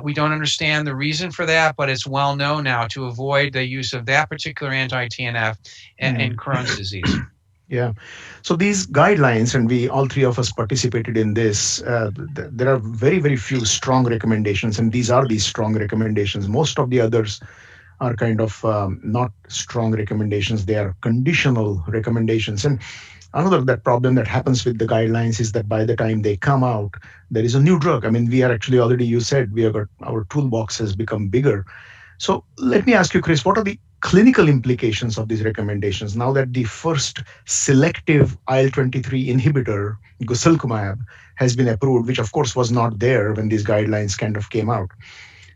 We don't understand the reason for that, but it's well known now to avoid the use of that particular anti-TNF in Crohn's disease. Yeah. So these guidelines, and we all three of us participated in this. There are very, very few strong recommendations, and these are these strong recommendations. Most of the others are kind of not strong recommendations. They are conditional recommendations. And another that problem that happens with the guidelines is that by the time they come out, there is a new drug. I mean, we are actually already, you said, we have got, our toolbox has become bigger. So let me ask you, Chris, what are the clinical implications of these recommendations now that the first selective IL-23 inhibitor, guselkumab, has been approved, which of course was not there when these guidelines kind of came out?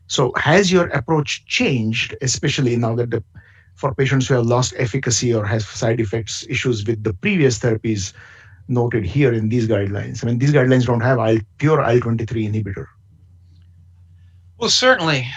So has your approach changed, especially now that for patients who have lost efficacy or have side effects issues with the previous therapies noted here in these guidelines? I mean, these guidelines don't have pure IL-23 inhibitor. Well, certainly,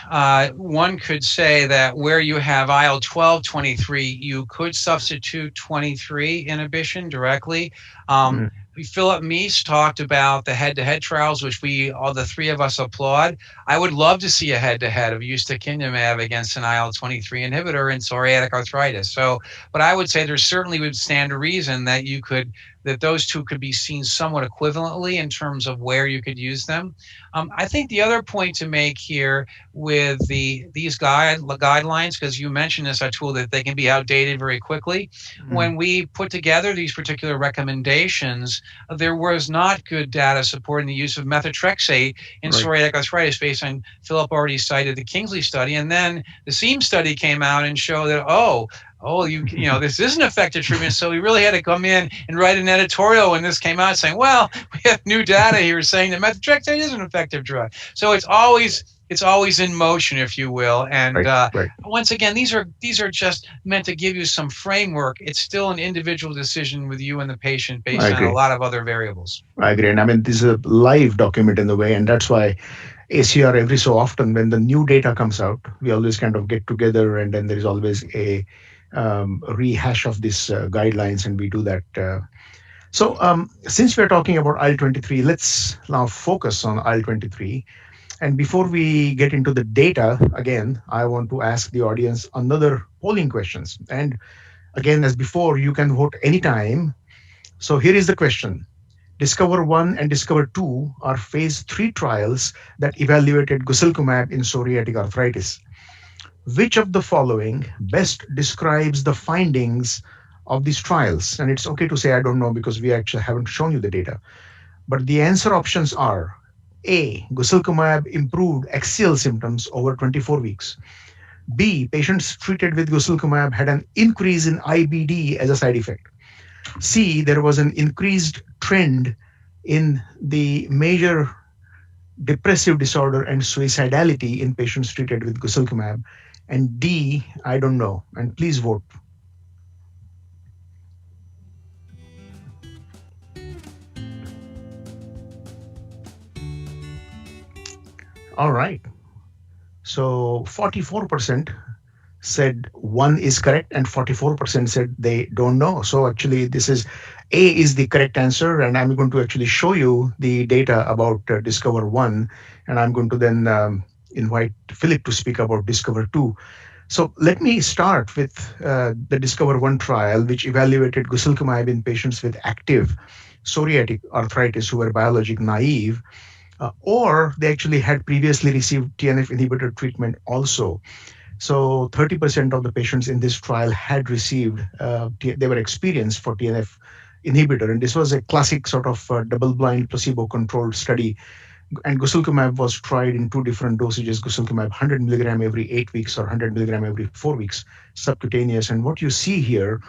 one could say that where you have IL-12/23, you could substitute 23 inhibition directly. Philip Meese talked about the head-to-head trials, which all the three of us applaud. I would love to see a head-to-head of ustekinumab against an IL-23 inhibitor in psoriatic arthritis. So, but I would say there certainly would stand a reason that you could that those two could be seen somewhat equivalently in terms of where you could use them. I think the other point to make here with these guidelines, because you mentioned this, Atul, that they can be outdated very quickly. When we put together these particular recommendations, there was not good data supporting the use of methotrexate in Right. psoriatic arthritis, based on Philip already cited the Kingsley study, and then the SEAM study came out and showed that this is an effective treatment. So we really had to come in and write an editorial when this came out saying, well, we have new data here saying that methotrexate is an effective drug. So it's always in motion, if you will. And Right. Right. once again, these are just meant to give you some framework. It's still an individual decision with you and the patient I based on a agree. lot of other variables. I agree. And I mean, this is a live document in the way, and that's why ACR every so often, when the new data comes out, we always kind of get together, and then there is always a rehash of these guidelines, and we do that. So since we're talking about IL-23, let's now focus on IL-23. And before we get into the data, again, I want to ask the audience another polling questions. And again, as before, you can vote anytime. So here is the question. Discover 1 and Discover 2 are phase 3 trials that evaluated guselkumab in psoriatic arthritis. Which of the following best describes the findings of these trials? And it's okay to say I don't know because we actually haven't shown you the data. But the answer options are: A, guselkumab improved axial symptoms over 24 weeks. B, patients treated with guselkumab had an increase in IBD as a side effect. C, there was an increased trend in the major depressive disorder and suicidality in patients treated with guselkumab. And D, I don't know. And please vote. All right. So 44% said 1 is correct, and 44% said they don't know. So actually, A is the correct answer, and I'm going to actually show you the data about Discover 1, and I'm going to then invite Philip to speak about Discover 2. So let me start with the Discover 1 trial, which evaluated guselkumab in patients with active psoriatic arthritis who were biologic naive, or they actually had previously received TNF inhibitor treatment also. So 30% of the patients in this trial had received, they were experienced for TNF inhibitor. And this was a classic sort of double-blind placebo-controlled study. And guselkumab was tried in 2 different dosages, guselkumab 100 milligram every 8 weeks or 100 milligram every 4 weeks, subcutaneous. And what you see here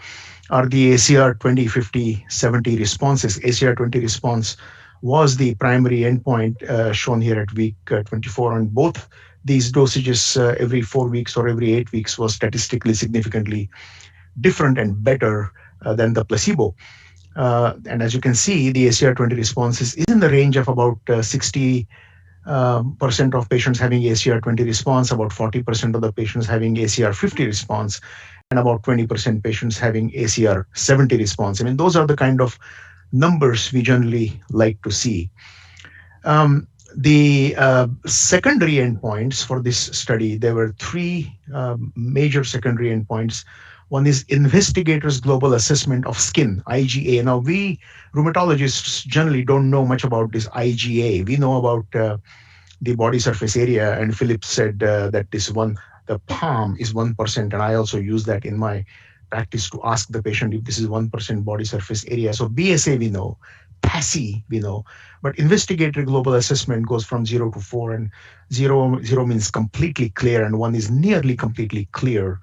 are the ACR 20, 50, 70 responses. ACR 20 response was the primary endpoint shown here at week 24. On both these dosages, every 4 weeks or every 8 weeks, was statistically significantly different and better than the placebo. And as you can see, the ACR 20 responses is in the range of about 60% of patients having ACR 20 response, about 40% of the patients having ACR 50 response, and about 20% patients having ACR 70 response. I mean, those are the kind of numbers we generally like to see. The secondary endpoints for this study, there were 3 major secondary endpoints. One is Investigators Global Assessment of Skin, IGA. Now, we rheumatologists generally don't know much about this IGA. We know about the body surface area, and Philip said that the palm is 1%, and I also use that in my practice to ask the patient if this is 1% body surface area. So BSA we know, PASI we know, but Investigator Global Assessment goes from 0 to 4, and 0 means completely clear, and 1 is nearly completely clear.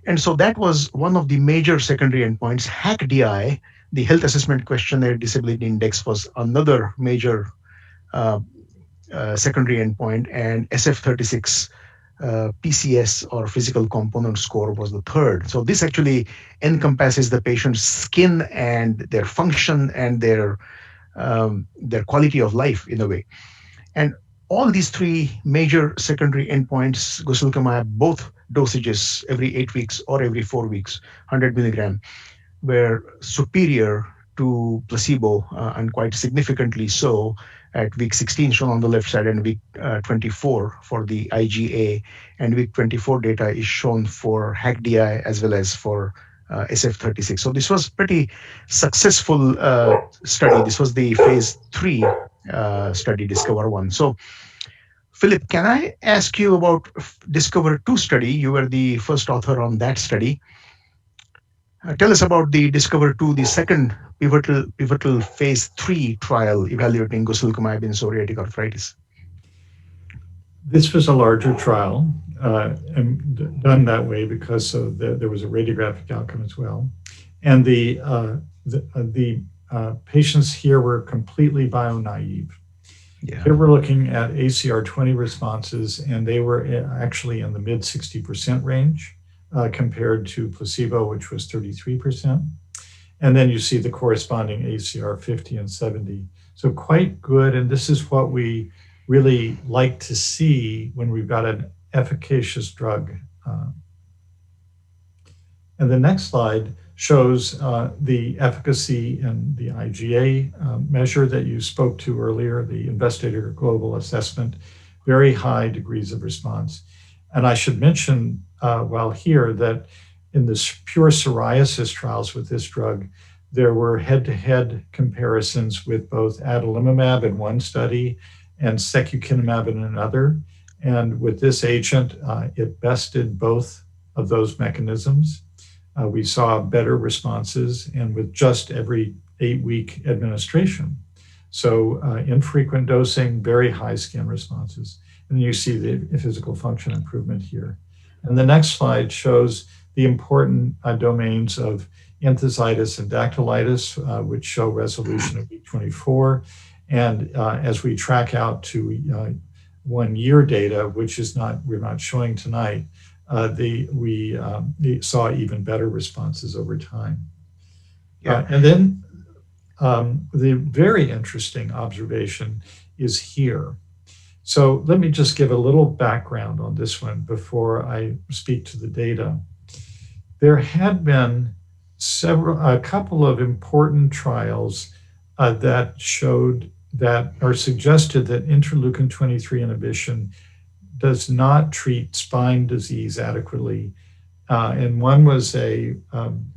And so that was one of the major secondary endpoints. HAQ-DI, the Health Assessment Questionnaire Disability Index, was another major secondary endpoint, and SF36 PCS, or physical component score, was the third. So this actually encompasses the patient's skin and their function and their quality of life in a way. And all these 3 major secondary endpoints, guselkumab, both dosages every 8 weeks or every 4 weeks, 100 milligram, were superior to placebo, and quite significantly so, at week 16 shown on the left side, and week 24 for the IGA, and week 24 data is shown for HAQ-DI as well as for SF36. So this was pretty successful study. This was the phase 3 study, Discover 1. So Philip, can I ask you about Discover 2 study? You were the first author on that study. Tell us about the Discover 2, the second pivotal phase 3 trial evaluating guselkumab in psoriatic arthritis. This was a larger trial and done that way because there was a radiographic outcome as well. And the patients here were completely bio-naive. Yeah. Here we're looking at ACR20 responses, and they were actually in the mid 60% range compared to placebo, which was 33%. And then you see the corresponding ACR 50 and 70. So quite good. And this is what we really like to see when we've got an efficacious drug. And the next slide shows the efficacy in the IGA measure that you spoke to earlier, the Investigator Global Assessment, very high degrees of response. And I should mention while here that in the pure psoriasis trials with this drug, there were head-to-head comparisons with both adalimumab in one study and secukinumab in another. And with this agent, it bested both of those mechanisms. We saw better responses and with just every 8-week administration. So infrequent dosing, very high skin responses. And you see the physical function improvement here. And the next slide shows the important domains of enthesitis and dactylitis, which show resolution at week 24. And as we track out to 1 year data, which is we're not showing tonight, we saw even better responses over time. Yeah. And then the very interesting observation is here. So let me just give a little background on this one before I speak to the data. There had been a couple of important trials that showed that or suggested that interleukin-23 inhibition does not treat spine disease adequately. And one was a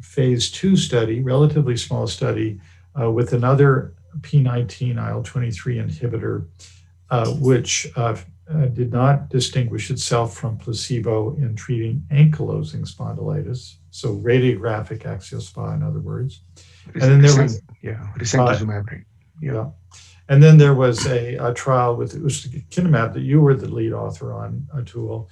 phase 2 study, relatively small study, with another P19 IL-23 inhibitor, which did not distinguish itself from placebo in treating ankylosing spondylitis, so radiographic axial SpA, in other words. And then there was risankizumab. Yeah. And then there was a trial with ustekinumab that you were the lead author on, Atul,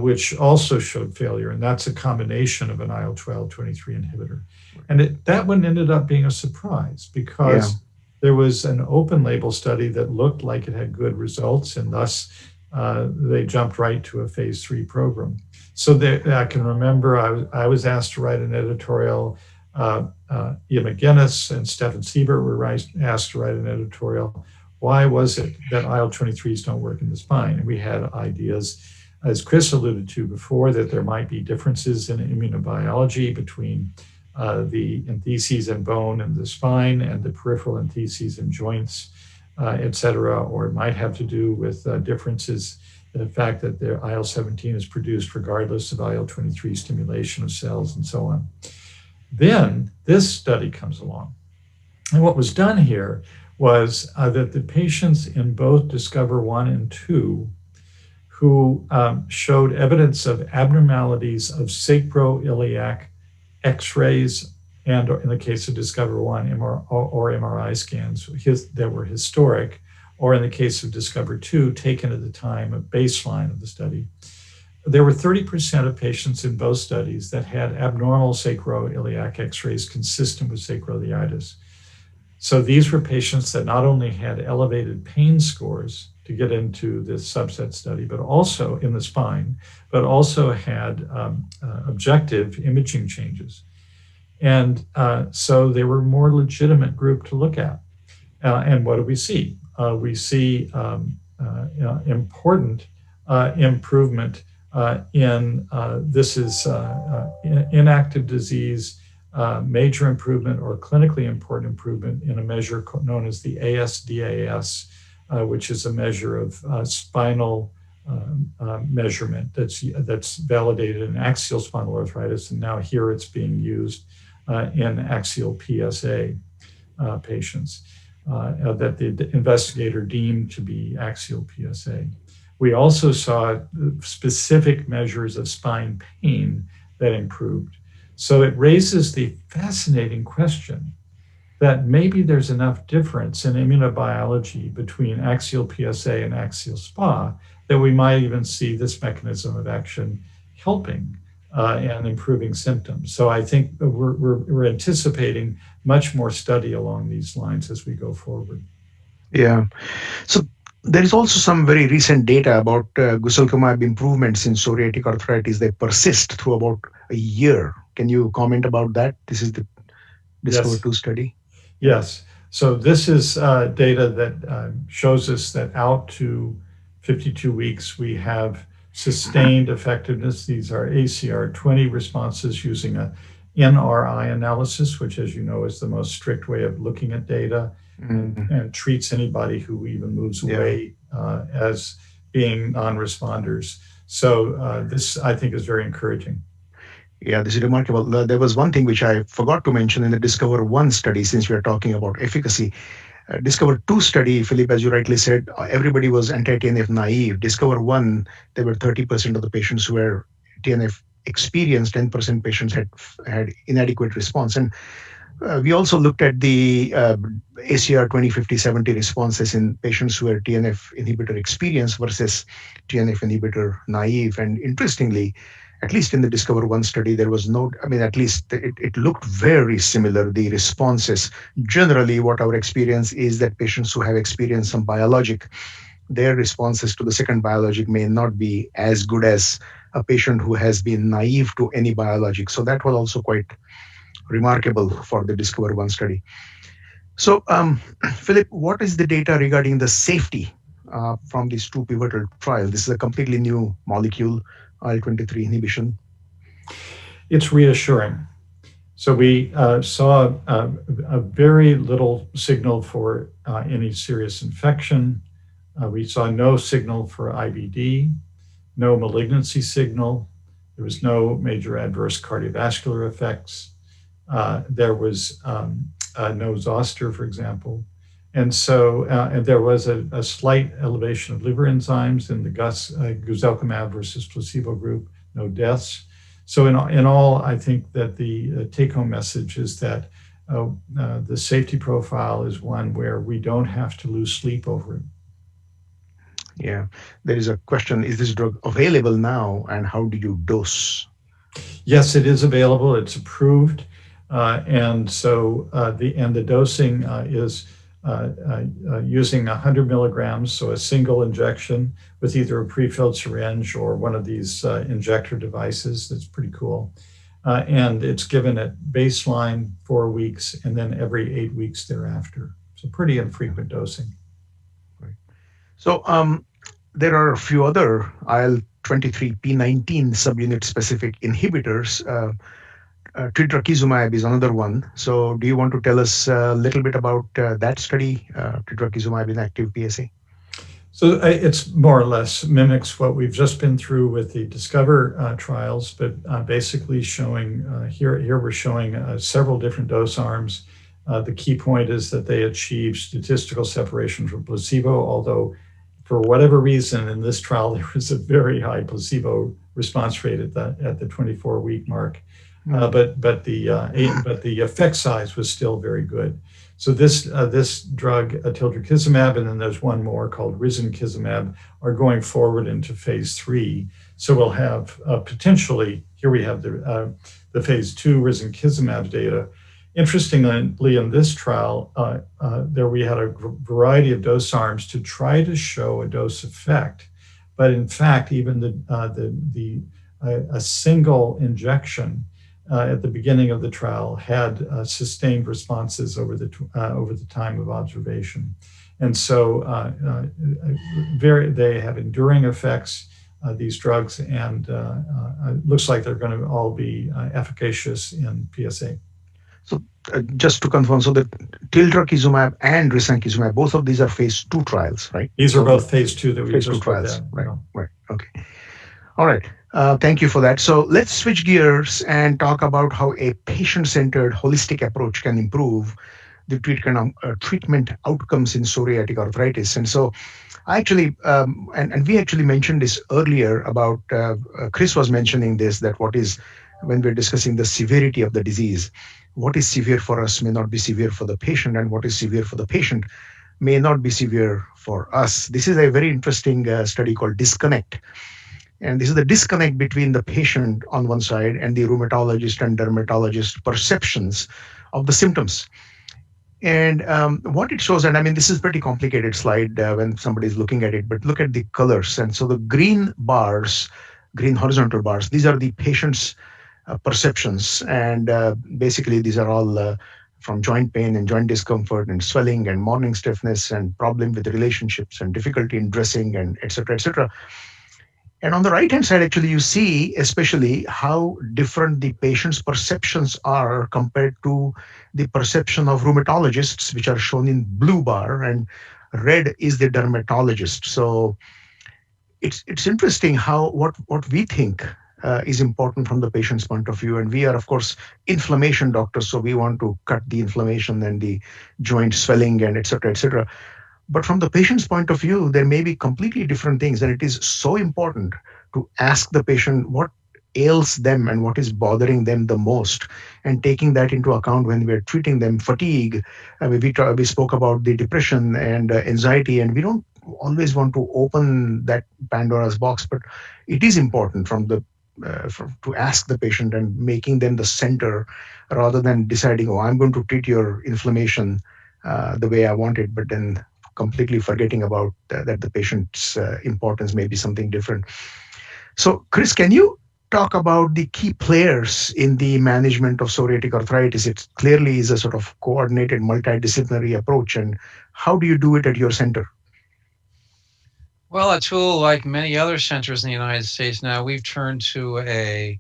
which also showed failure. And that's a combination of an IL-12/23 inhibitor. And that one ended up being a surprise because there was an open label study that looked like it had good results, and thus they jumped right to a phase 3 program. So I can remember I was asked to write an editorial. Ian McGinnis and Stefan Siebert were asked to write an editorial. Why was it that IL-23s don't work in the spine? And we had ideas, as Chris alluded to before, that there might be differences in immunobiology between the entheses in bone and the spine and the peripheral entheses in joints, et cetera, or it might have to do with differences in the fact that the IL-17 is produced regardless of IL-23 stimulation of cells and so on. Then this study comes along. And what was done here was that the patients in both Discover 1 and 2 who showed evidence of abnormalities of sacroiliac X-rays and, in the case of Discover 1, MRI scans that were historic, or in the case of Discover 2, taken at the time of baseline of the study. There were 30% of patients in both studies that had abnormal sacroiliac X-rays consistent with sacroiliitis. So these were patients that not only had elevated pain scores to get into this subset study, but also in the spine, but also had objective imaging changes. And so they were a more legitimate group to look at. And what do we see? We see important improvement in inactive disease, major improvement or clinically important improvement in a measure known as the ASDAS, which is a measure of spinal measurement that's validated in axial spondyloarthritis, and now here it's being used in axial PSA patients that the investigator deemed to be axial PSA. We also saw specific measures of spine pain that improved. So it raises the fascinating question that maybe there's enough difference in immunobiology between axial PSA and axial SPA that we might even see this mechanism of action helping and improving symptoms. So I think we're anticipating much more study along these lines as we go forward. Yeah. So there is also some very recent data about guselkumab improvements in psoriatic arthritis. They persist through about a year. Can you comment about that? This is the Discover 2 study. Yes. So this is data that shows us that out to 52 weeks, we have sustained effectiveness. These are ACR20 responses using a NRI analysis, which, as you know, is the most strict way of looking at data and treats anybody who even moves away as being non-responders. So this, I think, is very encouraging. Yeah, this is remarkable. There was one thing which I forgot to mention in the Discover 1 study, since we are talking about efficacy. Discover 2 study, Philip, as you rightly said, everybody was anti-TNF naive. Discover 1, there were 30% of the patients who were TNF experienced, 10% patients had inadequate response. And we also looked at the ACR 20, 50, 70 responses in patients who were TNF inhibitor experienced versus TNF inhibitor naive. And interestingly, at least in the Discover 1 study, there was no, at least it looked very similar, the responses. Generally, what our experience is that patients who have experienced some biologic, their responses to the second biologic may not be as good as a patient who has been naive to any biologic. So that was also quite remarkable for the Discover 1 study. So, Philip, what is the data regarding the safety from these two pivotal trials? This is a completely new molecule, IL-23 inhibition. It's reassuring. So we saw a very little signal for any serious infection. We saw no signal for IBD, no malignancy signal. There was no major adverse cardiovascular effects. There was no zoster, for example. And so and there was a slight elevation of liver enzymes in the guselkumab versus placebo group, no deaths. So in all, I think that the take-home message is that the safety profile is one where we don't have to lose sleep over it. Yeah, there is a question, is this drug available now and how do you dose? Yes, it is available, it's approved. And so the dosing is using 100 milligrams, so a single injection with either a pre-filled syringe or one of these injector devices. That's pretty cool. And it's given at baseline 4 weeks and then every 8 weeks thereafter. So pretty infrequent dosing. Right. So there are a few other IL-23 P19 subunit specific inhibitors. Tridrakizumab is another one. So do you want to tell us a little bit about that study, tridrakizumab in active PSA? So it's more or less mimics what we've just been through with the Discover trials, but basically showing, here we're showing several different dose arms. The key point is that they achieve statistical separation from placebo, although for whatever reason in this trial, there was a very high placebo response rate at the 24-week mark. But the effect size was still very good. So this drug, tildrakizumab, and then there's one more called risankizumab, are going forward into phase 3. So we'll have potentially, here we have the phase 2 risankizumab data. Interestingly, in this trial, there we had a variety of dose arms to try to show a dose effect, but in fact, even a single injection at the beginning of the trial had sustained responses over the time of observation, and so they have enduring effects. These drugs, and it looks like they're going to all be efficacious in PSA. So just to confirm, so the tildrakizumab and risankizumab, both of these are phase 2 trials, right? These are So both phase 2 that we phase 2 just looked trials, at. right? Right. Okay. All right. Thank you for that. So let's switch gears and talk about how a patient-centered, holistic approach can improve the treatment outcomes in psoriatic arthritis. And so, I actually, and we actually mentioned this earlier about Chris was mentioning this, that what is when we're discussing the severity of the disease, what is severe for us may not be severe for the patient, and what is severe for the patient may not be severe for us. This is a very interesting study called Disconnect, and this is the disconnect between the patient on one side and the rheumatologist and dermatologist perceptions of the symptoms. And what it shows, and I mean, this is pretty complicated slide when somebody's looking at it, but look at the colors. And so the green bars, green horizontal bars, these are the patient's perceptions. And basically, these are all from joint pain and joint discomfort and swelling and morning stiffness and problem with relationships and difficulty in dressing and et cetera, et cetera. And on the right hand side, actually, you see especially how different the patient's perceptions are compared to the perception of rheumatologists, which are shown in blue bar, and red is the dermatologist. So it's interesting how what we think is important from the patient's point of view. And we are, of course, inflammation doctors, so we want to cut the inflammation and the joint swelling and et cetera, et cetera. But from the patient's point of view, there may be completely different things. And it is so important to ask the patient what ails them and what is bothering them the most, and taking that into account when we're treating them. Fatigue, we spoke about the depression and anxiety, and we don't always want to open that Pandora's box, but it is important to ask the patient and making them the center, rather than deciding, oh, I'm going to treat your inflammation the way I want it, but then completely forgetting about that the patient's importance may be something different. So, Chris, can you talk about the key players in the management of psoriatic arthritis? It clearly is a sort of coordinated multidisciplinary approach. And how do you do it at your center? Well, Atul, like many other centers in the United States now, we've turned to a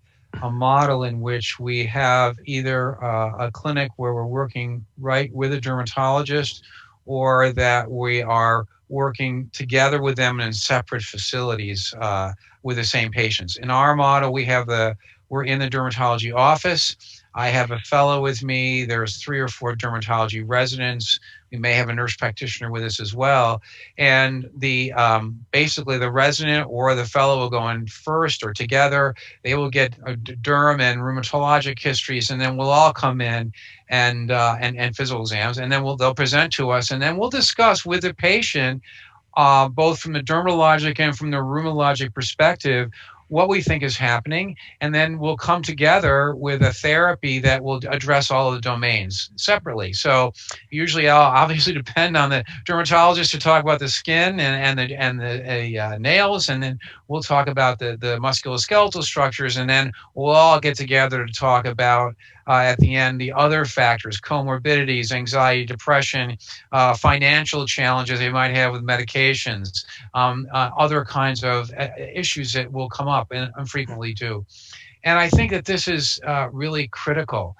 model in which we have either a clinic where we're working right with a dermatologist, or that we are working together with them in separate facilities with the same patients. In our model, we're in the dermatology office. I have a fellow with me. There's 3 or 4 dermatology residents. We may have a nurse practitioner with us as well. And the basically the resident or the fellow will go in first, or together. They will get a derm and rheumatologic histories, and then we'll all come in and physical exams, and then they'll present to us, and then we'll discuss with the patient, both from the dermatologic and from the rheumatologic perspective, what we think is happening, and then we'll come together with a therapy that will address all of the domains separately. So usually I'll obviously depend on the dermatologist to talk about the skin and the nails, and then we'll talk about the musculoskeletal structures, and then we'll all get together to talk about at the end the other factors: comorbidities, anxiety, depression, financial challenges they might have with medications, other kinds of issues that will come up and frequently do. And I think that this is really critical,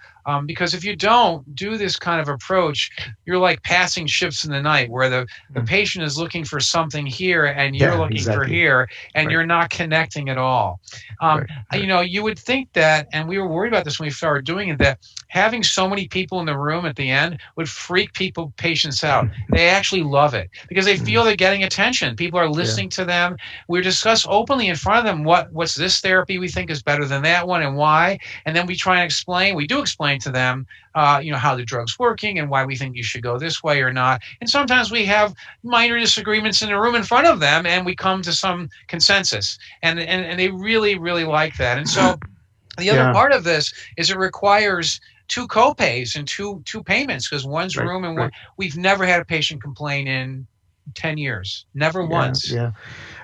because if you don't do this kind of approach, you're like passing ships in the night, where the patient is looking for something here and you're Yeah, looking for exactly. here, and Right. you're not connecting at all. Right. You know, you would think that, and we were worried about this when we started doing it, that having so many people in the room at the end would freak patients out. They actually love it because they feel they're getting attention. People are Yeah. listening to them. We discuss openly in front of them what's this therapy we think is better than that one and why. And then we try and explain. We do explain to them, how the drug's working and why we think you should go this way or not. And sometimes we have minor disagreements in the room in front of them, and we come to some consensus. And they really, really like that. And so the other Yeah. part of this is it requires 2 copays and two payments, because one's Right. room and one. Right. We've never had a patient complain in 10 years, never Yeah. once. Yeah.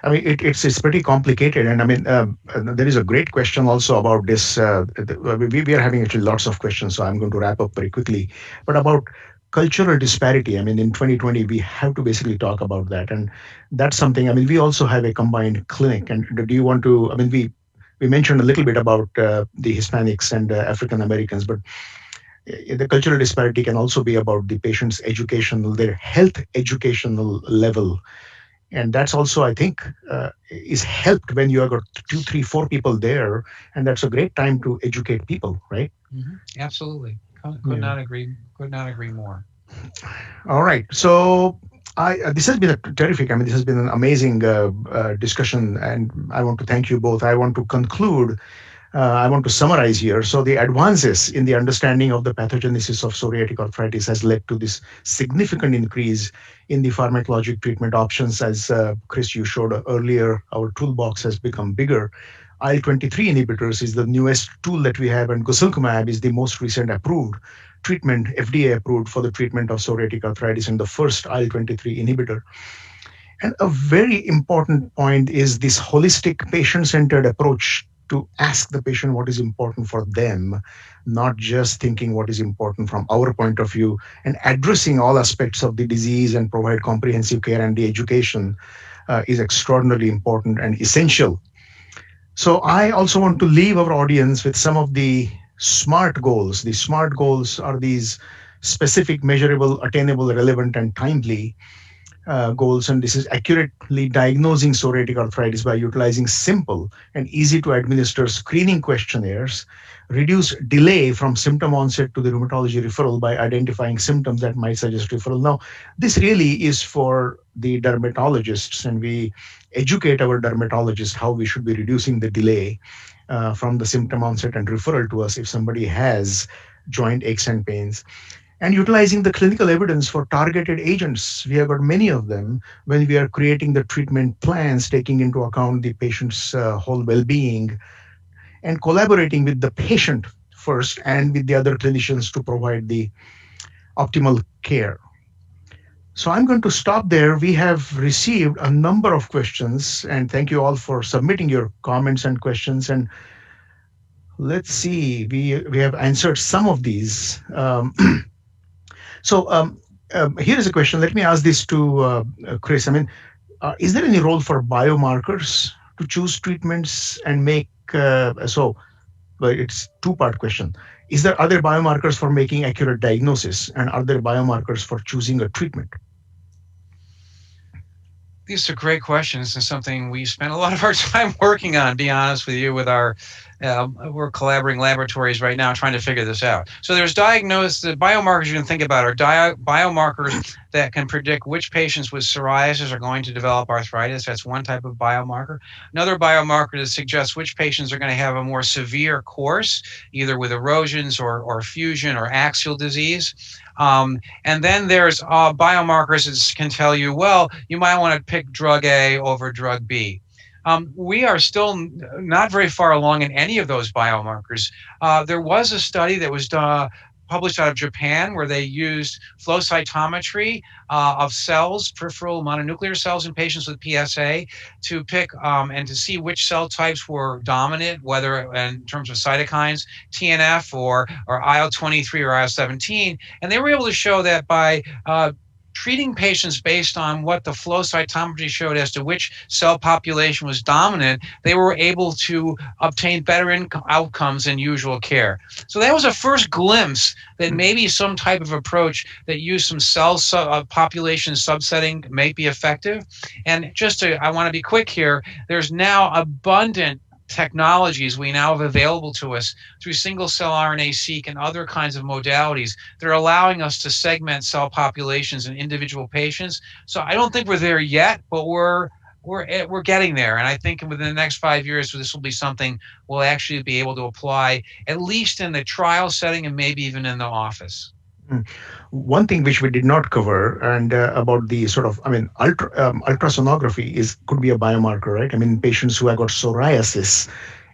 I mean, it's pretty complicated, and I mean, there is a great question also about this. We are having actually lots of questions, so I'm going to wrap up very quickly. But about cultural disparity, I mean, in 2020, we have to basically talk about that, and that's something. I mean, we also have a combined clinic, and do you want to? I mean, we mentioned a little bit about the Hispanics and African Americans, but the cultural disparity can also be about the patient's educational, their health educational level. And that's also, I think, is helped when you have got two, three, four people there. And that's a great time to educate people, right? Absolutely. Could Yeah. not agree. Could not agree more. All right. So this has been a terrific. I mean, this has been an amazing discussion, and I want to thank you both. I want to conclude. I want to summarize here. So the advances in the understanding of the pathogenesis of psoriatic arthritis has led to this significant increase in the pharmacologic treatment options. As Chris, you showed earlier, our toolbox has become bigger. IL-23 inhibitors is the newest tool that we have, and guselkumab is the most recent approved treatment, FDA approved for the treatment of psoriatic arthritis, and the first IL-23 inhibitor. And a very important point is this holistic patient-centered approach to ask the patient what is important for them, not just thinking what is important from our point of view, and addressing all aspects of the disease and provide comprehensive care, and the education is extraordinarily important and essential. So I also want to leave our audience with some of the SMART goals. The SMART goals are these specific, measurable, attainable, relevant, and timely goals. And this is accurately diagnosing psoriatic arthritis by utilizing simple and easy to administer screening questionnaires, reduce delay from symptom onset to the rheumatology referral by identifying symptoms that might suggest referral. Now, this really is for the dermatologists, and we educate our dermatologists how we should be reducing the delay from the symptom onset and referral to us if somebody has joint aches and pains, and utilizing the clinical evidence for targeted agents. We have got many of them when we are creating the treatment plans, taking into account the patient's whole well-being, and collaborating with the patient first and with the other clinicians to provide the optimal care. So I'm going to stop there. We have received a number of questions, and thank you all for submitting your comments and questions. And let's see, we have answered some of these. So here is a question. Let me ask this to Chris. I mean, is there any role for biomarkers to choose treatments and make so? Well, it's two-part question. Is there other biomarkers for making accurate diagnosis, and are there biomarkers for choosing a treatment? These are great questions and something we spend a lot of our time working on, to be honest with you, with our, we're collaborating laboratories right now trying to figure this out. So there's the biomarkers you can think about are biomarkers that can predict which patients with psoriasis are going to develop arthritis. That's one type of biomarker. Another biomarker that suggests which patients are going to have a more severe course, either with erosions or fusion or axial disease. And then there's biomarkers that can tell you, well, you might want to pick drug A over drug B. We are still not very far along in any of those biomarkers. There was a study that was published out of Japan where they used flow cytometry of cells, peripheral mononuclear cells in patients with PSA to pick and to see which cell types were dominant, whether in terms of cytokines, TNF or IL-23 or IL-17. And they were able to show that by treating patients based on what the flow cytometry showed as to which cell population was dominant, they were able to obtain better outcomes than usual care. So that was a first glimpse that maybe some type of approach that used some cell population subsetting may be effective. And I want to be quick here, there's now abundant technologies we now have available to us through single-cell RNA-seq and other kinds of modalities that are allowing us to segment cell populations in individual patients. So I don't think we're there yet, but we're getting there. And I think within the next 5 years, this will be something we'll actually be able to apply, at least in the trial setting and maybe even in the office. One thing which we did not cover, and about the sort of, I mean, ultrasonography could be a biomarker, right? I mean, patients who have got psoriasis,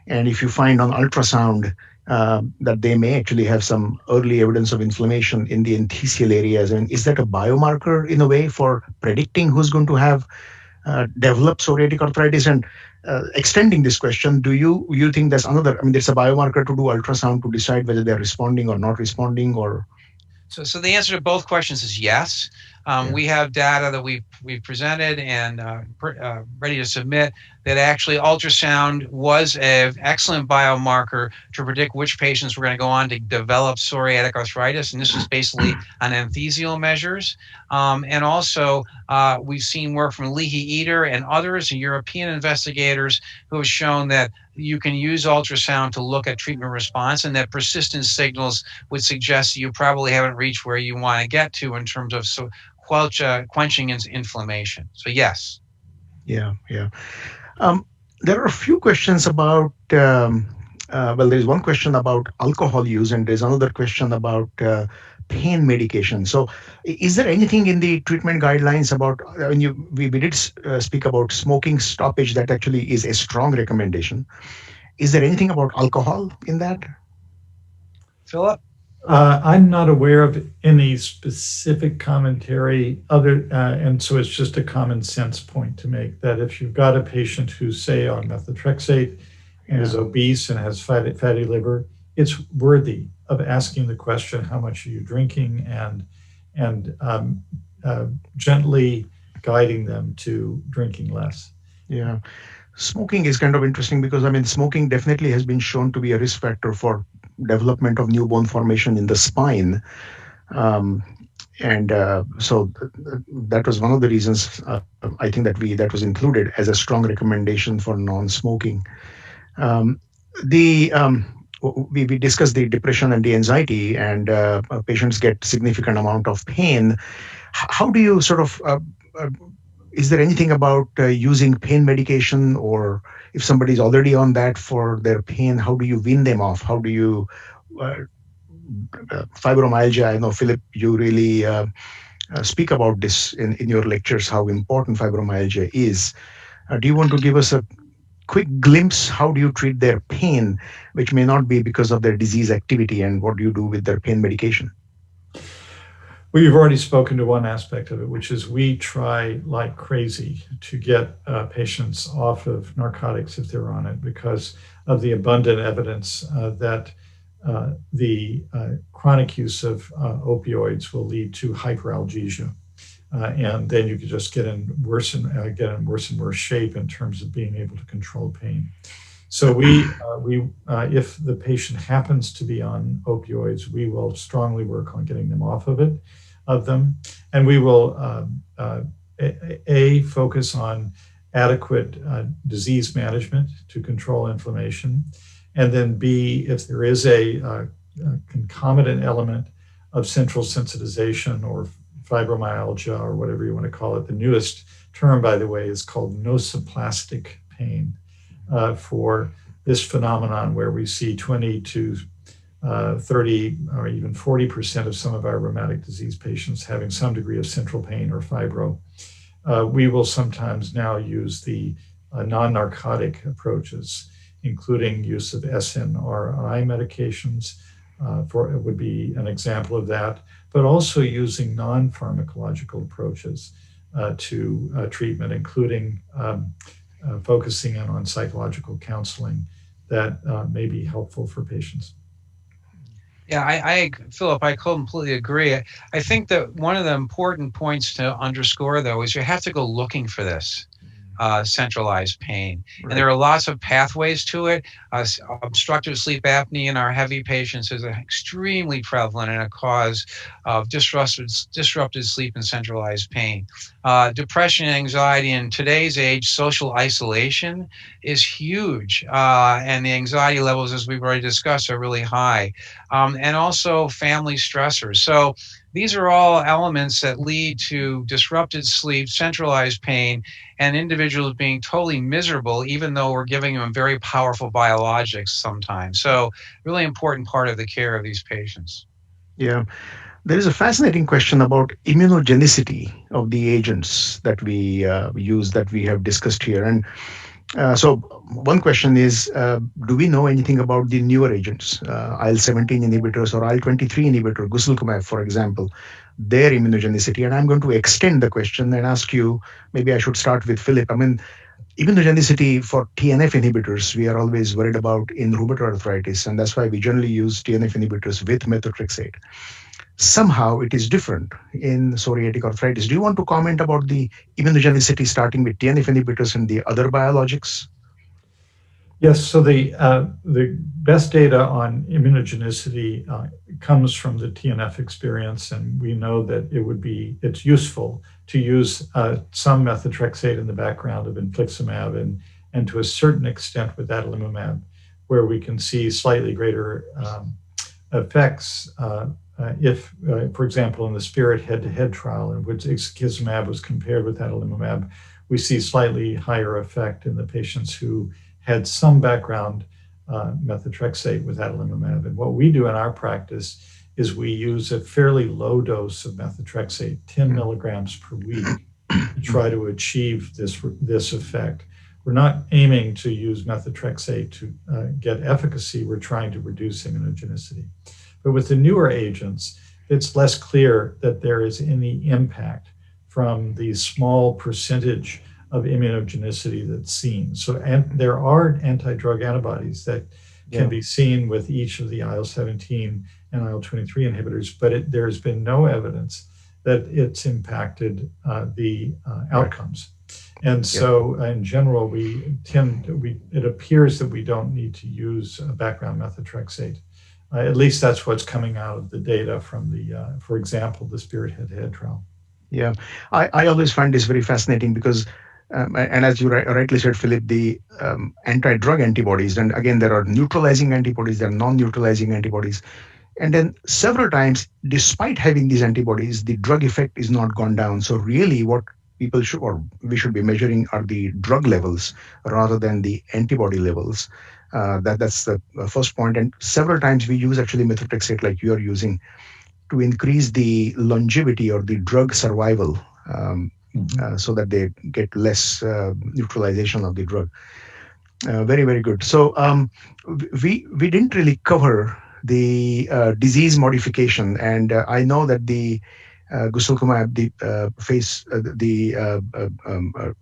and if you find on ultrasound that they may actually have some early evidence of inflammation in the enthesial areas, and is that a biomarker in a way for predicting who's going to have developed psoriatic arthritis? And extending this question, do you think there's another? I mean, there's a biomarker to do ultrasound to decide whether they're responding or not responding, or So the answer to both questions is yes. Yeah. We have data that we've presented and ready to submit that actually ultrasound was an excellent biomarker to predict which patients were going to go on to develop psoriatic arthritis. And this is basically on enthesial measures. And also, we've seen work from Leahy Eater and others, and European investigators, who have shown that you can use ultrasound to look at treatment response, and that persistent signals would suggest that you probably haven't reached where you want to get to in terms of quenching inflammation. So yes. Yeah, yeah. There are a few questions about, well, there's one question about alcohol use, and there's another question about pain medication. So, is there anything in the treatment guidelines about, when we did speak about smoking stoppage, that actually is a strong recommendation. Is there anything about alcohol in that? Philip? I'm not aware of any specific commentary and so it's just a common sense point to make that if you've got a patient who's, say, on methotrexate and is obese and has fatty liver, it's worthy of asking the question, how much are you drinking, and gently guiding them to drinking less. Yeah. Smoking is kind of interesting because, I mean, smoking definitely has been shown to be a risk factor for development of new bone formation in the spine. So that was one of the reasons I think that was included as a strong recommendation for non-smoking. We discussed the depression and the anxiety, and patients get significant amount of pain. How do you sort of, is there anything about using pain medication, or if somebody's already on that for their pain, how do you wean them off? How do you, fibromyalgia, I know, Philip, you really speak about this in your lectures, how important fibromyalgia is. Do you want to give us a quick glimpse? How do you treat their pain, which may not be because of their disease activity, and what do you do with their pain medication? Well, you've already spoken to one aspect of it, which is we try like crazy to get patients off of narcotics if they're on it, because of the abundant evidence that the chronic use of opioids will lead to hyperalgesia. And then you could just get in worse and worse shape in terms of being able to control pain. So we if the patient happens to be on opioids, we will strongly work on getting them off of them, and we will focus on adequate disease management to control inflammation, and then B, if there is a concomitant element of central sensitization or fibromyalgia or whatever you want to call it. The newest term, by the way, is called nociplastic pain for this phenomenon where we see 20 to 30 or even 40% of some of our rheumatic disease patients having some degree of central pain or fibro. We will sometimes now use the non-narcotic approaches, including use of SNRI medications, it would be an example of that, but also using non-pharmacological approaches to treatment, including focusing in on psychological counseling that may be helpful for patients. Yeah, Philip, I completely agree. I think that one of the important points to underscore, though, is you have to go looking for this centralized pain. Right. And there are lots of pathways to it. Obstructive sleep apnea in our heavy patients is extremely prevalent and a cause of disrupted sleep and centralized pain. Depression and anxiety in today's age, social isolation is huge. And the anxiety levels, as we've already discussed, are really high. And also family stressors. So these are all elements that lead to disrupted sleep, centralized pain, and individuals being totally miserable, even though we're giving them very powerful biologics sometimes. So really important part of the care of these patients. Yeah. There is a fascinating question about immunogenicity of the agents that we use, that we have discussed here. And so one question is, do we know anything about the newer agents, IL-17 inhibitors or IL-23 inhibitor, guselkumab, for example, their immunogenicity? And I'm going to extend the question and ask you, maybe I should start with Philip. I mean, immunogenicity for TNF inhibitors, we are always worried about in rheumatoid arthritis, and that's why we generally use TNF inhibitors with methotrexate. somehow it is different in psoriatic arthritis. Do you want to comment about the immunogenicity starting with TNF inhibitors and the other biologics? Yes, so the best data on immunogenicity comes from the TNF experience, and we know that it's useful to use some methotrexate in the background of infliximab and to a certain extent with adalimumab, where we can see slightly greater effects if, for example, in the SPIRIT head-to-head trial in which ixekizumab was compared with adalimumab, we see slightly higher effect in the patients who had some background methotrexate with adalimumab. And what we do in our practice is we use a fairly low dose of methotrexate, 10 milligrams per week, to try to achieve this effect. We're not aiming to use methotrexate to get efficacy. We're trying to reduce immunogenicity. But with the newer agents, it's less clear that there is any impact from the small percentage of immunogenicity that's seen. So there are anti-drug antibodies that can be seen with each of the IL-17 and IL-23 inhibitors, but there's been no evidence that it's impacted the outcomes. And so in general, it appears that we don't need to use background methotrexate. At least that's what's coming out of the data from for example, the SPIRIT head-to-head trial. Yeah, I always find this very fascinating because, and as you rightly said, Philip, the anti-drug antibodies, and again, there are neutralizing antibodies, there are non-neutralizing antibodies. And then several times, despite having these antibodies, the drug effect is not gone down. So really what we should be measuring are the drug levels rather than the antibody levels. That's the first point. And several times we use actually methotrexate like you are using to increase the longevity or the drug survival so that they get less neutralization of the drug. Very, very good. So we didn't really cover the disease modification. And I know that the guselkumab, the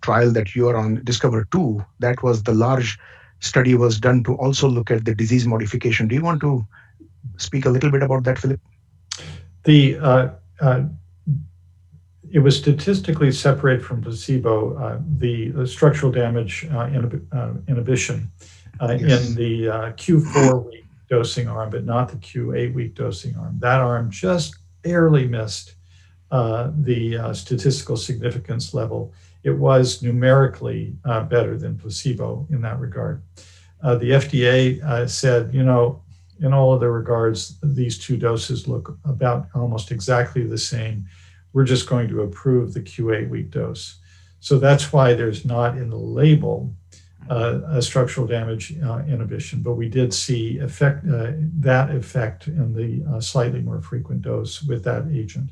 trial that you are on, Discover 2, that was the large study was done to also look at the disease modification. Do you want to speak a little bit about that, Philip? It was statistically separated from placebo, the structural damage inhibition in the Q4 week dosing arm, but not the Q8 week dosing arm. That arm just barely missed the statistical significance level. It was numerically better than placebo in that regard. The FDA said, in all other regards, these two doses look about almost exactly the same. We're just going to approve the Q8 week dose. So that's why there's not in the label a structural damage inhibition, but we did see that effect in the slightly more frequent dose with that agent.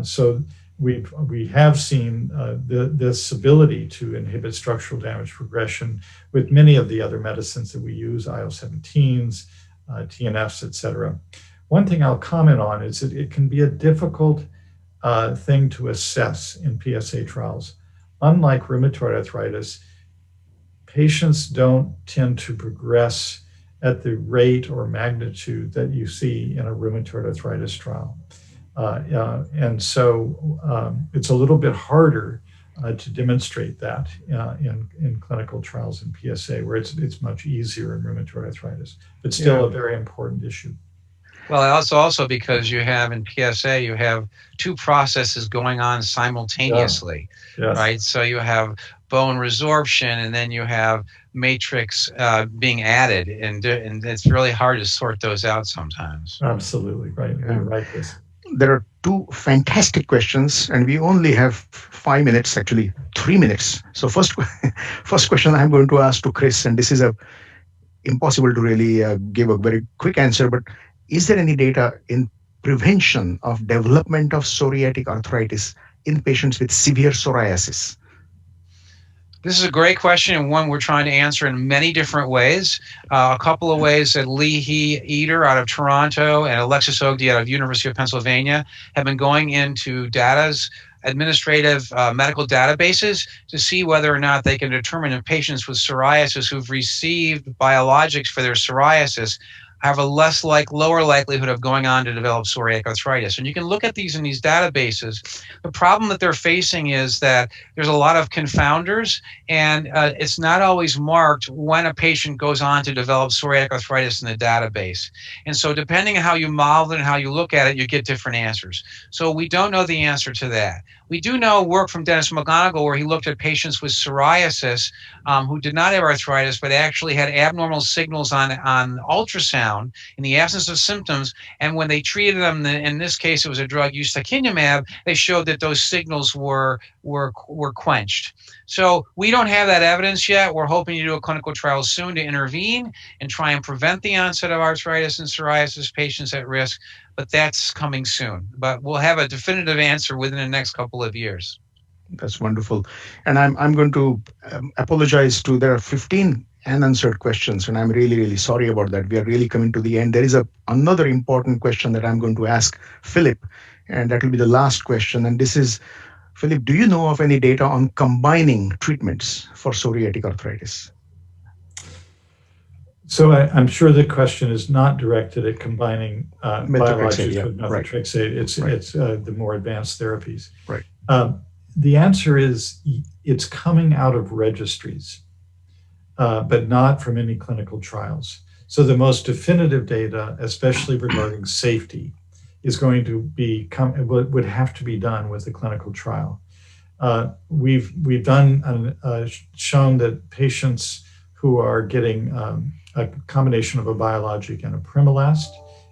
So we have seen this ability to inhibit structural damage progression with many of the other medicines that we use, IL-17s, TNFs, et cetera. One thing I'll comment on is that it can be a difficult thing to assess in PSA trials. Unlike rheumatoid arthritis, patients don't tend to progress at the rate or magnitude that you see in a rheumatoid arthritis trial. And so it's a little bit harder to demonstrate that in clinical trials in PSA, where it's much easier in rheumatoid arthritis, but still a very important issue. Well, also because you have in PSA, you have two processes going on simultaneously, right? So you have bone resorption, and then you have matrix being added, and it's really hard to sort those out sometimes. Absolutely, right. You're right, Chris. There are two fantastic questions, and we only have 5 minutes, actually 3 minutes. So first question I'm going to ask to Chris, and this is impossible to really give a very quick answer, but is there any data in prevention of development of psoriatic arthritis in patients with severe psoriasis? This is a great question, and one we're trying to answer in many different ways. A couple of ways that Lee Eder out of Toronto and Alexis Ogdi out of University of Pennsylvania have been going into administrative medical databases to see whether or not they can determine if patients with psoriasis who've received biologics for their psoriasis have a lower likelihood of going on to develop psoriatic arthritis. And you can look at these in these databases. The problem that they're facing is that there's a lot of confounders, and it's not always marked when a patient goes on to develop psoriatic arthritis in the database. And so depending on how you model it and how you look at it, you get different answers. So we don't know the answer to that. We do know work from Dennis McGonigal where he looked at patients with psoriasis who did not have arthritis, but actually had abnormal signals on ultrasound in the absence of symptoms. And when they treated them, in this case, it was a drug ustekinumab, they showed that those signals were quenched. So we don't have that evidence yet. We're hoping to do a clinical trial soon to intervene and try and prevent the onset of arthritis in psoriasis patients at risk, but that's coming soon. But we'll have a definitive answer within the next couple of years. That's wonderful. And I'm going to apologize to, there are 15 unanswered questions, and I'm really, really sorry about that. We are really coming to the end. There is another important question that I'm going to ask Philip, and that will be the last question. And this is, Philip, do you know of any data on combining treatments for psoriatic arthritis? So I'm sure the question is not directed at combining biologics yeah, with methotrexate. It's the more advanced therapies. Right. The answer is it's coming out of registries, but not from any clinical trials. So the most definitive data, especially regarding safety, is going to would have to be done with a clinical trial. We've done shown that patients who are getting a combination of a biologic and a Primilast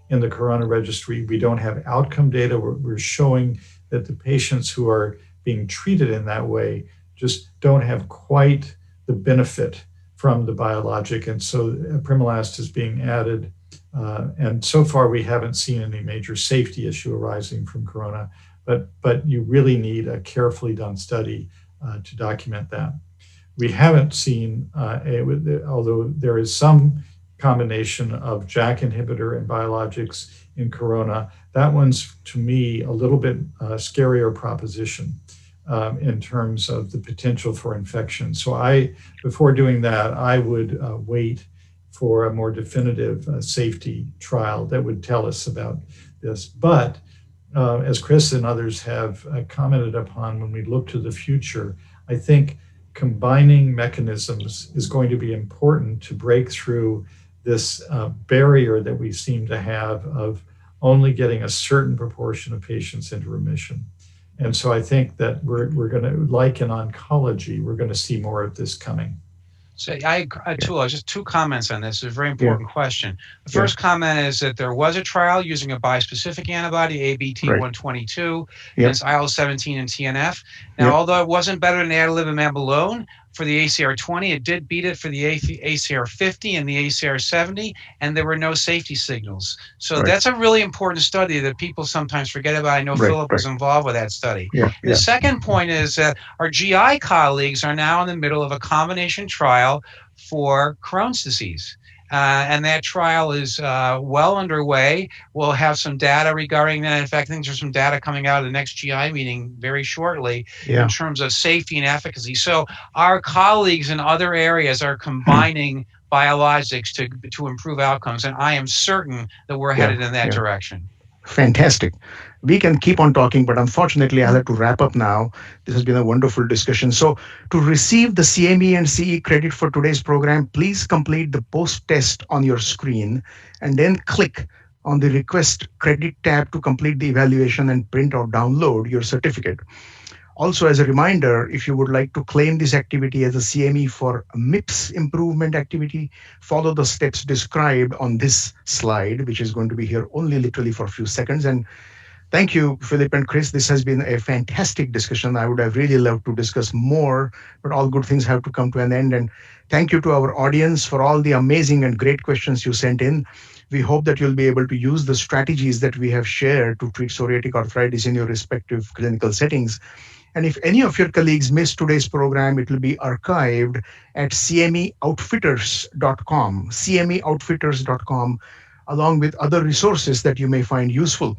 in the Corona registry, we don't have outcome data. We're showing that the patients who are being treated in that way just don't have quite the benefit from the biologic. And so Primilast is being added. And so far, we haven't seen any major safety issue arising from Corona, but you really need a carefully done study to document that. We haven't seen, although there is some combination of JAK inhibitor and biologics in Corona, that one's, to me, a little bit scarier proposition in terms of the potential for infection. So before doing that, I would wait for a more definitive safety trial that would tell us about this. But as Chris and others have commented upon, when we look to the future, I think combining mechanisms is going to be important to break through this barrier that we seem to have of only getting a certain proportion of patients into remission. And so I think that we're going to, like in oncology, we're going to see more of this coming. So just two comments on this. It's a very important question. The first comment is that there was a trial using a bispecific antibody, ABT-122, against IL-17 and TNF. Now, although it wasn't better than adalimumab alone for the ACR20, it did beat it for the ACR50 and the ACR70, and there were no safety signals. So that's a really important study that people sometimes forget about. I know Philip was involved with that study. The second point is that our GI colleagues are now in the middle of a combination trial for Crohn's disease. And that trial is well underway. We'll have some data regarding that. In fact, I think there's some data coming out of the next GI meeting very shortly in terms of safety and efficacy. So our colleagues in other areas are combining biologics to improve outcomes, and I am certain that we're headed in that direction. Fantastic. We can keep on talking, but unfortunately, I'll have to wrap up now. This has been a wonderful discussion. So to receive the CME and CE credit for today's program, please complete the post test on your screen and then click on the request credit tab to complete the evaluation and print or download your certificate. Also, as a reminder, if you would like to claim this activity as a CME for MIPS improvement activity, follow the steps described on this slide, which is going to be here only literally for a few seconds. And thank you, Philip and Chris. This has been a fantastic discussion. I would have really loved to discuss more, but all good things have to come to an end. And thank you to our audience for all the amazing and great questions you sent in. We hope that you'll be able to use the strategies that we have shared to treat psoriatic arthritis in your respective clinical settings. And if any of your colleagues missed today's program, it will be archived at cmeoutfitters.com, cmeoutfitters.com, along with other resources that you may find useful.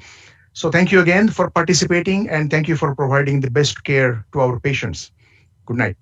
So thank you again for participating, and thank you for providing the best care to our patients. Good night.